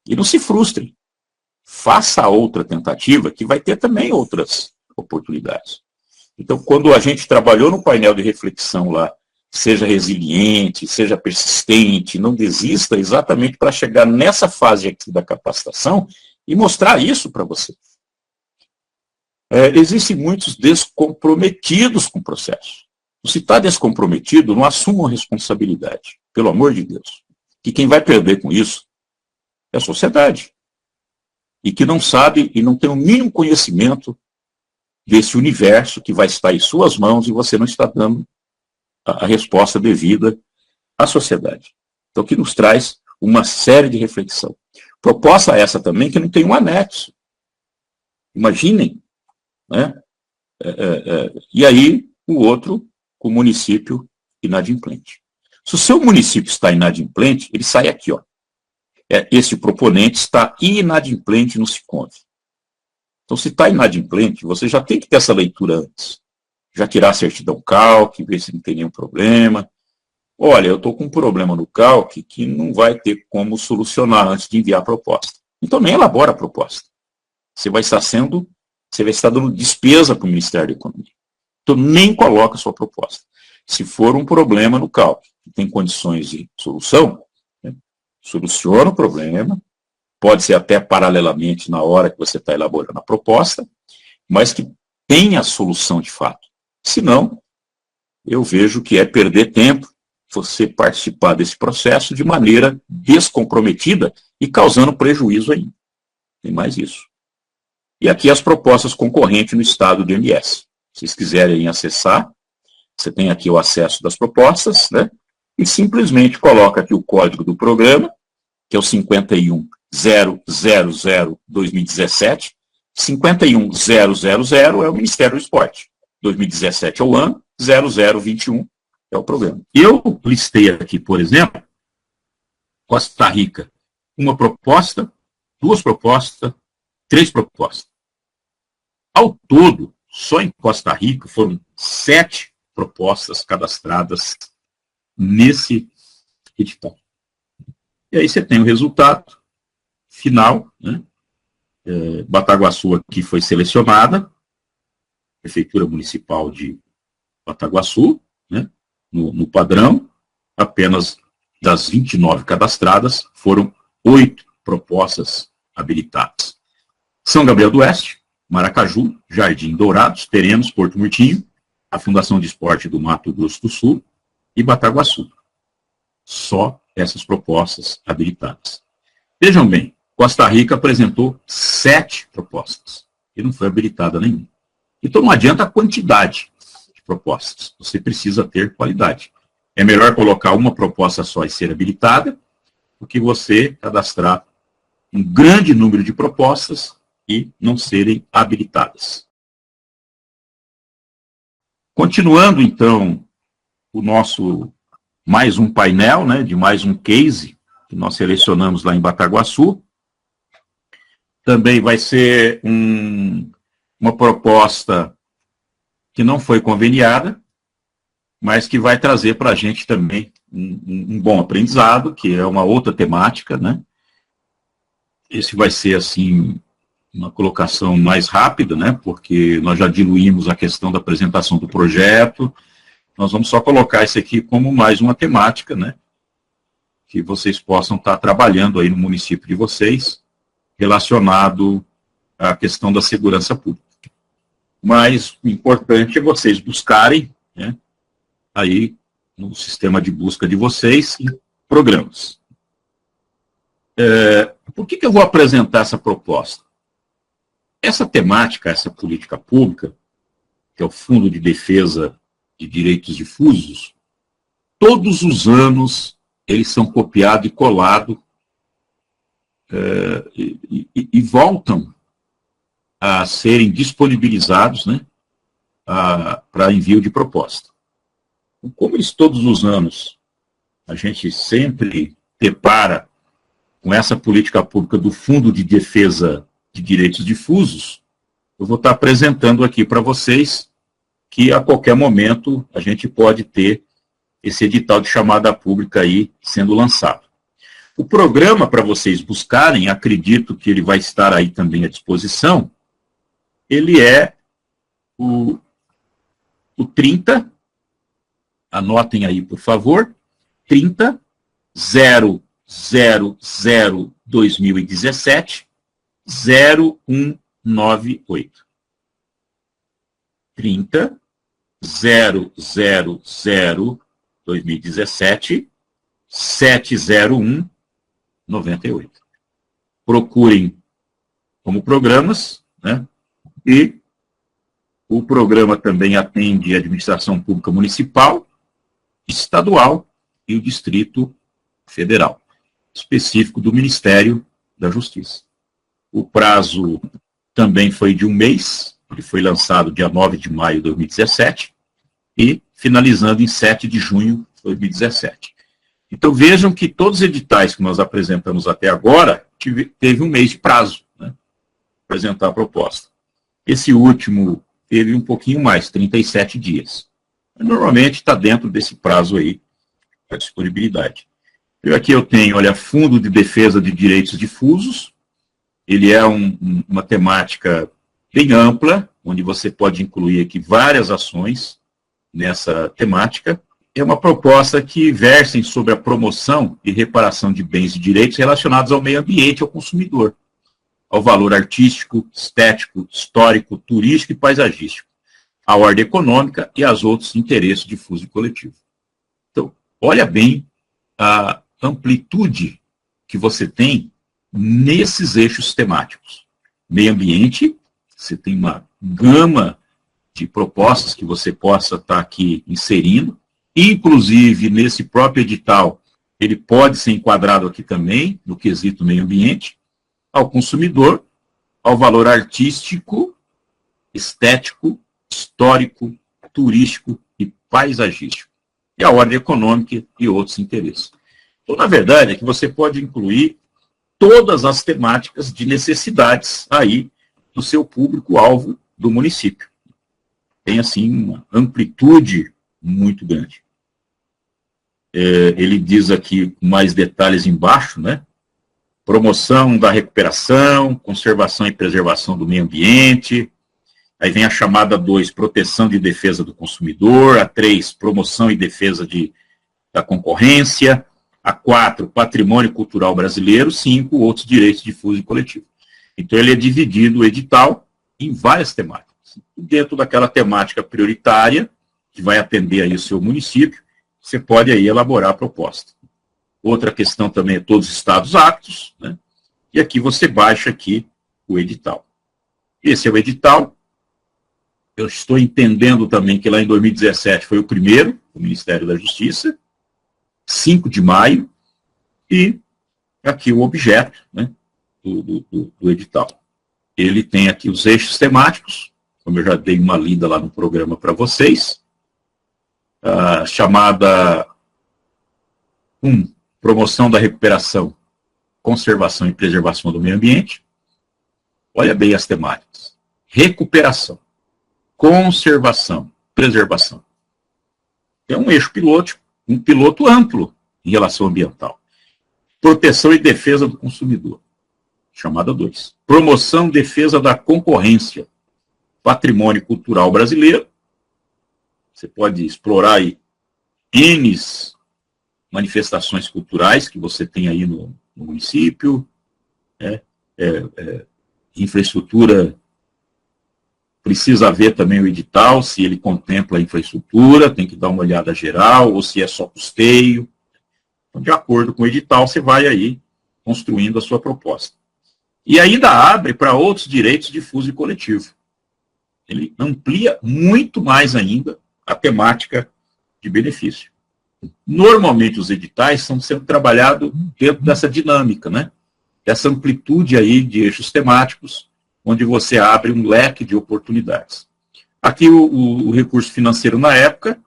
e não se frustre. Faça outra tentativa, que vai ter também outras oportunidades. Então, quando a gente trabalhou no painel de reflexão lá, seja resiliente, seja persistente, não desista, exatamente para chegar nessa fase aqui da capacitação e mostrar isso para você. Existem muitos descomprometidos com o processo. Se está descomprometido, não assumam a responsabilidade, pelo amor de Deus. Que quem vai perder com isso é a sociedade. E que não sabe e não tem o mínimo conhecimento desse universo que vai estar em suas mãos e você não está dando a resposta devida à sociedade. Então, que nos traz uma série de reflexão. Proposta essa também que não tem um anexo. Imaginem, né? E aí, o outro, o município inadimplente. Se o seu município está inadimplente, ele sai aqui, ó. Esse proponente está inadimplente no Siconv. Então, se está inadimplente, você já tem que ter essa leitura antes. Já tirar a certidão CALC, ver se não tem nenhum problema. Olha, eu estou com um problema no CALC que não vai ter como solucionar antes de enviar a proposta. Então, nem elabora a proposta. Você vai estar dando despesa para o Ministério da Economia. Então, nem coloca a sua proposta. Se for um problema no CALC, que tem condições de solução, né, soluciona o problema, pode ser até paralelamente na hora que você está elaborando a proposta, mas que tenha a solução de fato. Senão, eu vejo que é perder tempo você participar desse processo de maneira descomprometida e causando prejuízo ainda. Tem mais isso. E aqui as propostas concorrentes no estado do INSS. Se vocês quiserem acessar, você tem aqui o acesso das propostas, né? E simplesmente coloca aqui o código do programa, que é o 51000-2017. 51000 é o Ministério do Esporte. 2017 é o ano, 0021 é o programa. Eu listei aqui, por exemplo, Costa Rica, uma proposta, 2 propostas, 3 propostas. Ao todo, só em Costa Rica foram 7 propostas cadastradas nesse edital. E aí você tem o resultado final, né? Bataguaçu aqui foi selecionada, Prefeitura Municipal de Bataguaçu, né? No padrão, apenas das 29 cadastradas, foram 8 propostas habilitadas. São Gabriel do Oeste, Maracaju, Jardim Dourados, Terenos, Porto Murtinho, a Fundação de Esporte do Mato Grosso do Sul e Bataguaçu. Só essas propostas habilitadas. Vejam bem, Costa Rica apresentou 7 propostas e não foi habilitada nenhuma. Então não adianta a quantidade de propostas, você precisa ter qualidade. É melhor colocar uma proposta só e ser habilitada do que você cadastrar um grande número de propostas e não serem habilitadas. Continuando, então, o nosso mais um painel, né, de mais um case que nós selecionamos lá em Bataguaçu. Também vai ser uma proposta que não foi conveniada, mas que vai trazer para a gente também um bom aprendizado, que é uma outra temática, né? Esse vai ser, assim, uma colocação mais rápida, né? Porque nós já diluímos a questão da apresentação do projeto. Nós vamos só colocar isso aqui como mais uma temática, né? que vocês possam estar trabalhando aí no município de vocês, relacionado à questão da segurança pública. Mas o importante é vocês buscarem, né, aí no sistema de busca de vocês, programas. Por que eu vou apresentar essa proposta? Essa temática, essa política pública, que é o Fundo de Defesa de Direitos Difusos, todos os anos eles são copiados e colados e voltam a serem disponibilizados, né, para envio de proposta. Como eles todos os anos, a gente sempre depara com essa política pública do Fundo de Defesa de Direitos Difusos, eu vou estar apresentando aqui para vocês que a qualquer momento a gente pode ter esse edital de chamada pública aí sendo lançado. O programa, para vocês buscarem, acredito que ele vai estar aí também à disposição, ele é o 30, anotem aí, por favor, 30 000 2017 0198. 30 000 2017 701 98. Procurem como programas, né? E o programa também atende a administração pública municipal, estadual e o Distrito Federal, específico do Ministério da Justiça. O prazo também foi de um mês, ele foi lançado dia 9 de maio de 2017 e finalizando em 7 de junho de 2017. Então vejam que todos os editais que nós apresentamos até agora teve um mês de prazo, né, para apresentar a proposta. Esse último teve um pouquinho mais, 37 dias. Normalmente está dentro desse prazo aí, a disponibilidade. Aqui eu tenho, olha, Fundo de Defesa de Direitos Difusos. Ele é uma temática bem ampla, onde você pode incluir aqui várias ações nessa temática. É uma proposta que versem sobre a promoção e reparação de bens e direitos relacionados ao meio ambiente e ao consumidor, ao valor artístico, estético, histórico, turístico e paisagístico, à ordem econômica e aos outros interesses difusos e coletivos. Então, olha bem a amplitude que você tem nesses eixos temáticos. Meio ambiente, você tem uma gama de propostas que você possa estar aqui inserindo, inclusive nesse próprio edital, ele pode ser enquadrado aqui também, no quesito meio ambiente, ao consumidor, ao valor artístico, estético, histórico, turístico e paisagístico, e à ordem econômica e outros interesses. Então, na verdade, é que você pode incluir todas as temáticas de necessidades aí do seu público-alvo do município. Tem, assim, uma amplitude muito grande. Ele diz aqui com mais detalhes embaixo, né? Promoção da recuperação, conservação e preservação do meio ambiente. Aí vem a chamada 2, proteção e defesa do consumidor. A 3, promoção e defesa da concorrência. A 4, patrimônio cultural brasileiro. 5, outros direitos difusos e coletivos. Então, ele é dividido, o edital, em várias temáticas. Dentro daquela temática prioritária, que vai atender aí o seu município, você pode aí elaborar a proposta. Outra questão também é todos os estados aptos, né? E aqui você baixa aqui o edital. Esse é o edital. Eu estou entendendo também que lá em 2017 foi o primeiro, o Ministério da Justiça, 5 de maio, e aqui o objeto, né, do edital. Ele tem aqui os eixos temáticos, como eu já dei uma lida lá no programa para vocês, chamada 1, promoção da recuperação, conservação e preservação do meio ambiente. Olha bem as temáticas. Recuperação, conservação, preservação. É um eixo piloto, um piloto amplo em relação ambiental. Proteção e defesa do consumidor, chamada 2. Promoção e defesa da concorrência, patrimônio cultural brasileiro. Você pode explorar aí N manifestações culturais que você tem aí no município, infraestrutura, precisa ver também o edital, se ele contempla a infraestrutura, tem que dar uma olhada geral, ou se é só custeio. Então, de acordo com o edital, você vai aí construindo a sua proposta. E ainda abre para outros direitos difusos e coletivo. Ele amplia muito mais ainda a temática de benefício. Normalmente os editais estão sendo trabalhados dentro dessa dinâmica, né? Dessa amplitude aí de eixos temáticos, onde você abre um leque de oportunidades. Aqui o recurso financeiro na época,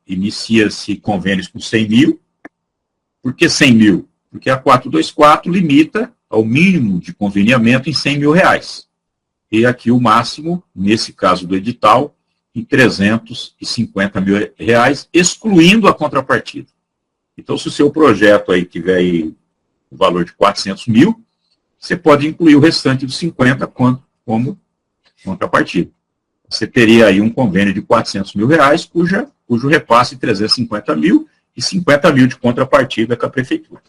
inicia-se convênios com 100 mil. Por que 100 mil? Porque a 424 limita ao mínimo de conveniamento em 100 mil reais. E aqui o máximo, nesse caso do edital, em 350 mil reais, excluindo a contrapartida. Então, se o seu projeto aí tiver aí o valor de 400 mil, você pode incluir o restante dos 50 como contrapartida. Você teria aí um convênio de 400 mil reais, cujo repasse de 350 mil e 50 mil de contrapartida com a prefeitura.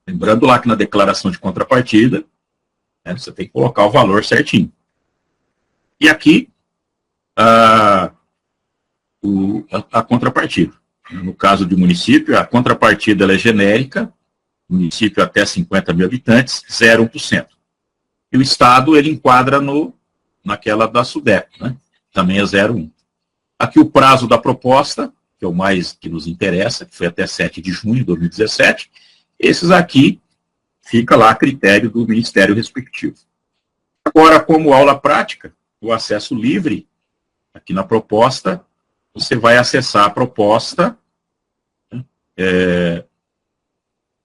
Lembrando lá que na declaração de contrapartida, você tem que colocar o valor certinho. E aqui, a contrapartida. No caso do município, a contrapartida ela é genérica, município até 50 mil habitantes, 0,1%. E o Estado, ele enquadra naquela da SUDEP, né? Também é 0,1%. Aqui o prazo da proposta, que é o mais que nos interessa, que foi até 7 de junho de 2017, esses aqui fica lá a critério do Ministério respectivo. Agora, como aula prática, o acesso livre, aqui na proposta, você vai acessar a proposta,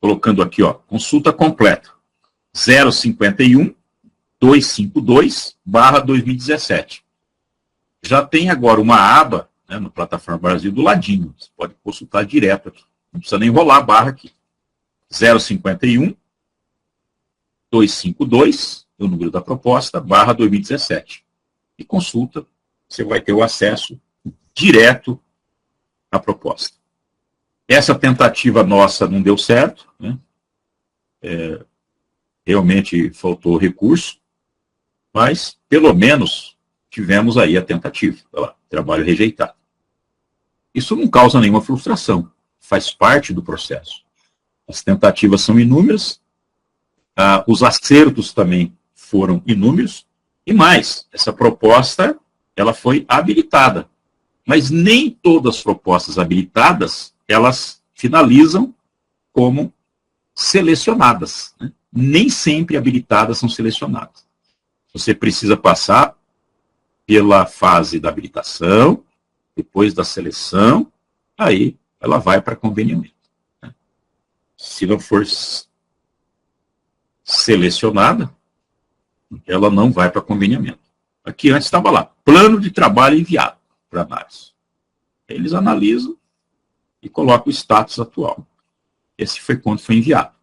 colocando aqui, ó, consulta completa, 051-252/2017. Já tem agora uma aba, no Plataforma Brasil do ladinho, você pode consultar direto aqui, não precisa nem rolar a barra aqui. 051-252, o número da proposta, /2017. E consulta, você vai ter o acesso direto à proposta. Essa tentativa nossa não deu certo, né? Realmente faltou recurso, mas pelo menos tivemos aí a tentativa. Olha lá, trabalho rejeitado. Isso não causa nenhuma frustração, faz parte do processo. As tentativas são inúmeras, os acertos também foram inúmeros, e mais, essa proposta ela foi habilitada. Mas nem todas as propostas habilitadas, elas finalizam como selecionadas, né? Nem sempre habilitadas são selecionadas. Você precisa passar pela fase da habilitação, depois da seleção, aí ela vai para conveniamento. Né? Se não for selecionada, ela não vai para conveniamento. Aqui antes estava lá, plano de trabalho enviado para análise. Eles analisam e colocam o status atual. Esse foi quando foi enviado.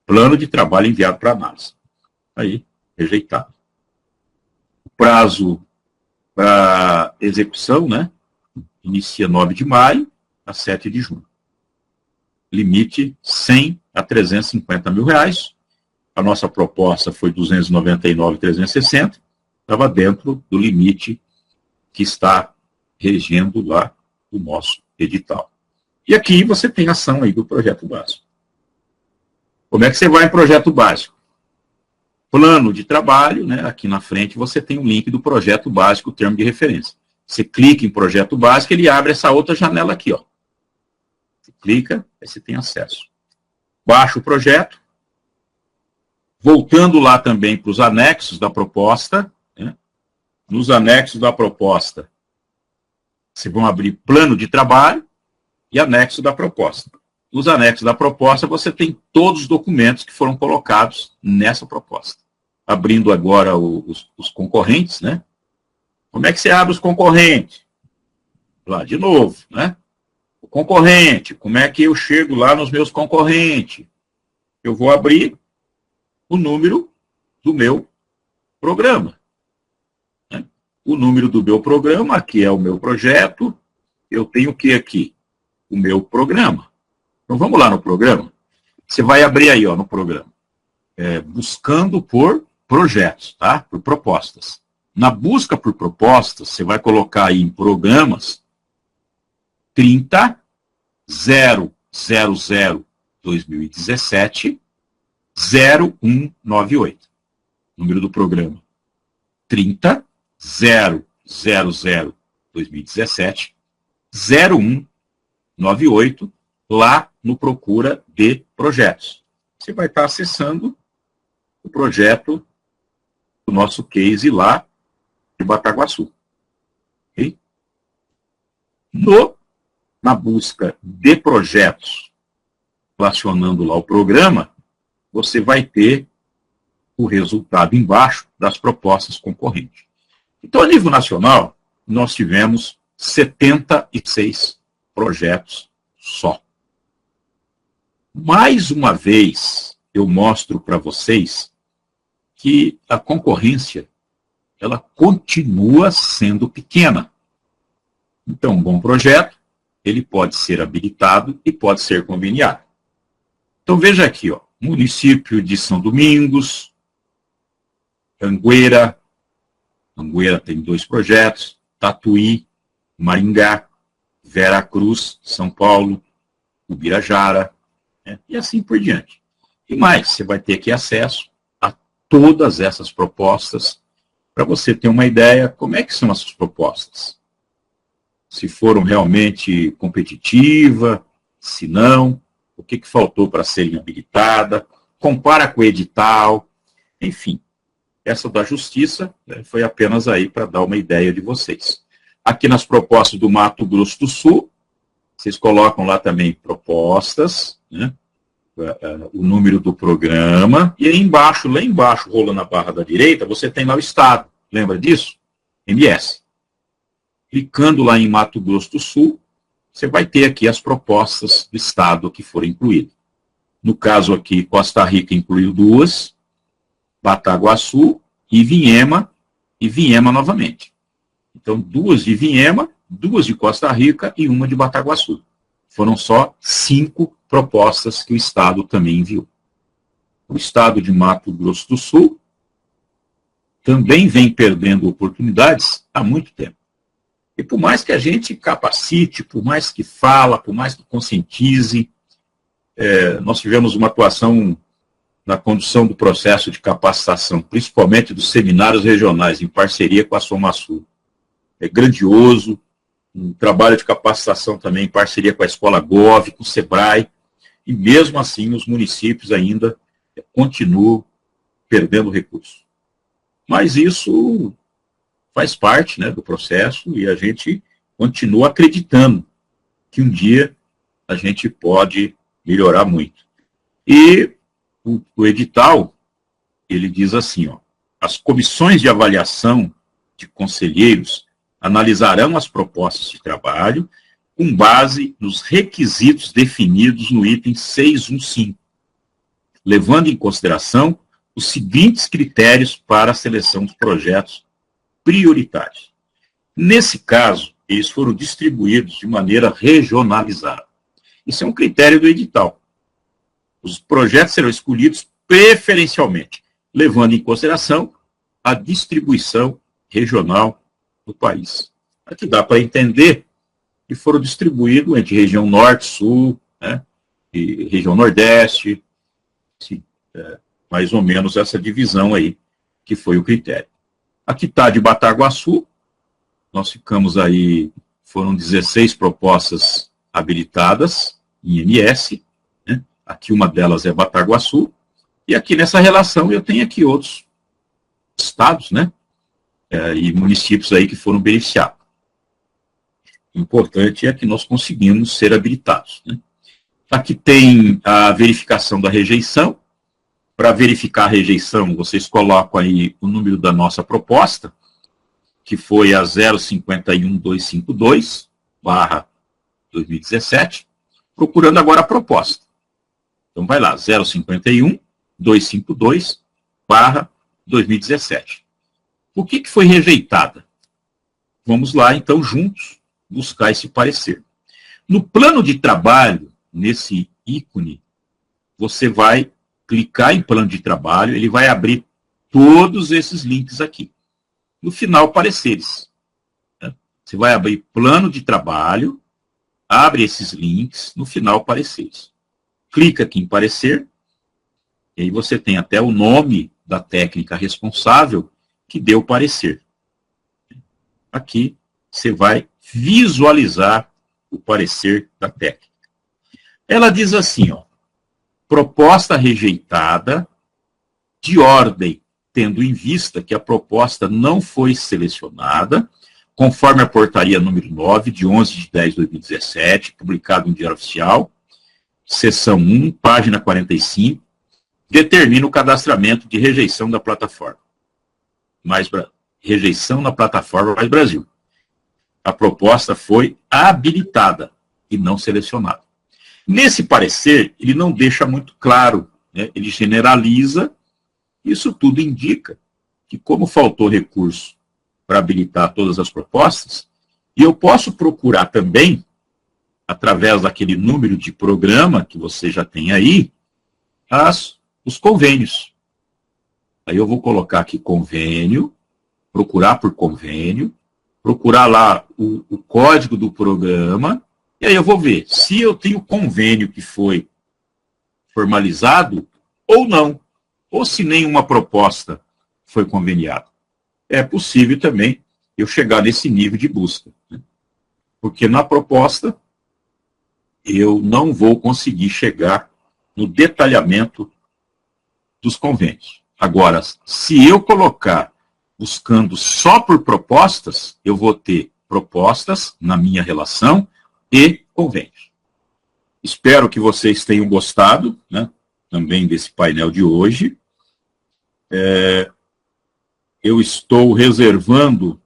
Plano de trabalho enviado para análise. Aí, rejeitado. O prazo para execução, né? Inicia 9 de maio a 7 de junho. Limite 100 a 350 mil reais. A nossa proposta foi 299.360. Estava dentro do limite que está regendo lá o nosso edital. E aqui você tem ação aí do projeto básico. Como é que você vai em projeto básico? Plano de trabalho, né? Aqui na frente você tem o link do projeto básico, o termo de referência. Você clica em projeto básico, ele abre essa outra janela aqui, ó. Você clica, aí você tem acesso. Baixa o projeto. Voltando lá também para os anexos da proposta, né? Nos anexos da proposta, vocês vão abrir plano de trabalho e anexo da proposta. Nos anexos da proposta, você tem todos os documentos que foram colocados nessa proposta. Abrindo agora os concorrentes, né? Como é que você abre os concorrentes? Lá, de novo, né? O concorrente, como é que eu chego lá nos meus concorrentes? Eu vou abrir o número do meu programa. Né? O número do meu programa, aqui é o meu projeto. Eu tenho o que aqui? o meu programa. Então vamos lá no programa. Você vai abrir aí, ó, no programa. Buscando por projetos, tá? Por propostas. Na busca por propostas, você vai colocar aí em programas 30.000.2017 0198. Número do programa 30.000.2017 0198, lá no Procura de Projetos. Você vai estar acessando o projeto do nosso case lá de Bataguaçu. Okay? Na busca de projetos, relacionando lá o programa, você vai ter o resultado embaixo das propostas concorrentes. Então, a nível nacional, nós tivemos 76 projetos só. Mais uma vez, eu mostro para vocês que a concorrência, ela continua sendo pequena. Então, um bom projeto, ele pode ser habilitado e pode ser conveniado. Então, veja aqui, ó, município de São Domingos, Anguera tem 2 projetos, Tatuí, Maringá, Vera Cruz, São Paulo, Ubirajara, né, e assim por diante. E mais, você vai ter aqui acesso a todas essas propostas para você ter uma ideia como é que são essas propostas. Se foram realmente competitivas, se não, o que faltou para serem habilitada, compara com o edital, enfim. Essa da Justiça, né, foi apenas aí para dar uma ideia de vocês. Aqui nas propostas do Mato Grosso do Sul, vocês colocam lá também propostas, né, o número do programa, e aí embaixo, lá embaixo, rolando a barra da direita, você tem lá o Estado. Lembra disso? MS. Clicando lá em Mato Grosso do Sul, você vai ter aqui as propostas do Estado que foram incluídas. No caso aqui, Costa Rica incluiu 2, Bataguaçu e Vinhema novamente. Então, 2 de Vinhema, 2 de Costa Rica e 1 de Bataguaçu. Foram só 5 propostas que o Estado também enviou. O Estado de Mato Grosso do Sul também vem perdendo oportunidades há muito tempo. E por mais que a gente capacite, por mais que fala, por mais que conscientize, nós tivemos uma atuação na condução do processo de capacitação, principalmente dos seminários regionais, em parceria com a Somasul. É grandioso, um trabalho de capacitação também em parceria com a Escola Gov, com o SEBRAE, e mesmo assim os municípios ainda continuam perdendo recursos. Mas isso faz parte, né, do processo e a gente continua acreditando que um dia a gente pode melhorar muito. E o edital, ele diz assim, ó, as comissões de avaliação de conselheiros analisarão as propostas de trabalho com base nos requisitos definidos no item 615, levando em consideração os seguintes critérios para a seleção dos projetos prioritários. Nesse caso, eles foram distribuídos de maneira regionalizada. Isso é um critério do edital. Os projetos serão escolhidos preferencialmente, levando em consideração a distribuição regional do país. Aqui dá para entender que foram distribuídos entre região norte, sul, né, e região nordeste, sim, mais ou menos essa divisão aí, que foi o critério. Aqui está de Bataguaçu, nós ficamos aí, foram 16 propostas habilitadas em MS, né? Aqui uma delas é Bataguaçu, e aqui nessa relação eu tenho aqui outros estados, né? E municípios aí que foram beneficiados. O importante é que nós conseguimos ser habilitados, né? Aqui tem a verificação da rejeição. Para verificar a rejeição, vocês colocam aí o número da nossa proposta, que foi a 051.252/2017, procurando agora a proposta. Então vai lá, 051.252/2017. Por que foi rejeitada? Vamos lá, então, juntos, buscar esse parecer. No plano de trabalho, nesse ícone, você vai clicar em plano de trabalho, ele vai abrir todos esses links aqui. No final, pareceres. Né? Você vai abrir plano de trabalho, abre esses links, no final, pareceres. Clica aqui em parecer, e aí você tem até o nome da técnica responsável que deu o parecer. Aqui você vai visualizar o parecer da técnica. Ela diz assim, ó, proposta rejeitada de ordem, tendo em vista que a proposta não foi selecionada, conforme a portaria número 9, de 11/10/2017, publicado no Diário Oficial, seção 1, página 45, determina o cadastramento de rejeição da plataforma. Rejeição na plataforma Mais Brasil. A proposta foi habilitada e não selecionada. Nesse parecer, ele não deixa muito claro, né? Ele generaliza. Isso tudo indica que, como faltou recurso para habilitar todas as propostas, e eu posso procurar também, através daquele número de programa que você já tem aí, os convênios. Aí eu vou colocar aqui convênio, procurar por convênio, procurar lá o código do programa, e aí eu vou ver se eu tenho convênio que foi formalizado ou não, ou se nenhuma proposta foi conveniada. É possível também eu chegar nesse nível de busca, né? Porque na proposta eu não vou conseguir chegar no detalhamento dos convênios. Agora, se eu colocar buscando só por propostas, eu vou ter propostas na minha relação e convênios. Espero que vocês tenham gostado, né, também desse painel de hoje. Eu estou reservando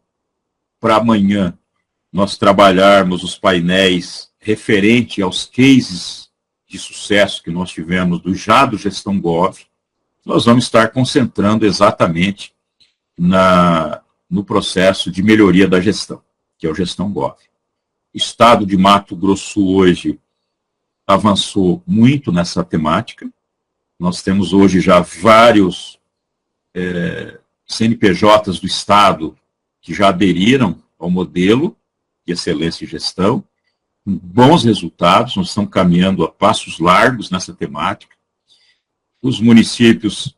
para amanhã nós trabalharmos os painéis referente aos cases de sucesso que nós tivemos do Gestão Gov. Nós vamos estar concentrando exatamente no processo de melhoria da gestão, que é o Gestão Gov. O Estado de Mato Grosso hoje avançou muito nessa temática. Nós temos hoje já vários CNPJs do Estado que já aderiram ao modelo de excelência em gestão, com bons resultados. Nós estamos caminhando a passos largos nessa temática. Os municípios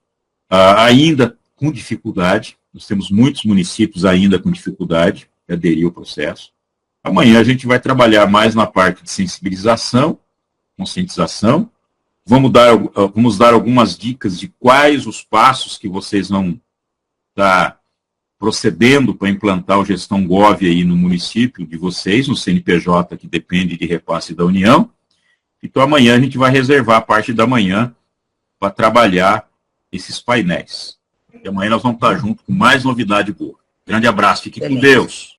ainda com dificuldade, nós temos muitos municípios ainda com dificuldade de aderir ao processo. Amanhã a gente vai trabalhar mais na parte de sensibilização, conscientização. Vamos dar algumas dicas de quais os passos que vocês vão estar procedendo para implantar o Gestão Gov aí no município de vocês, no CNPJ, que depende de repasse da União. Então, amanhã a gente vai reservar a parte da manhã para trabalhar esses painéis. E amanhã nós vamos estar junto com mais novidade boa. Grande abraço, fique com Deus.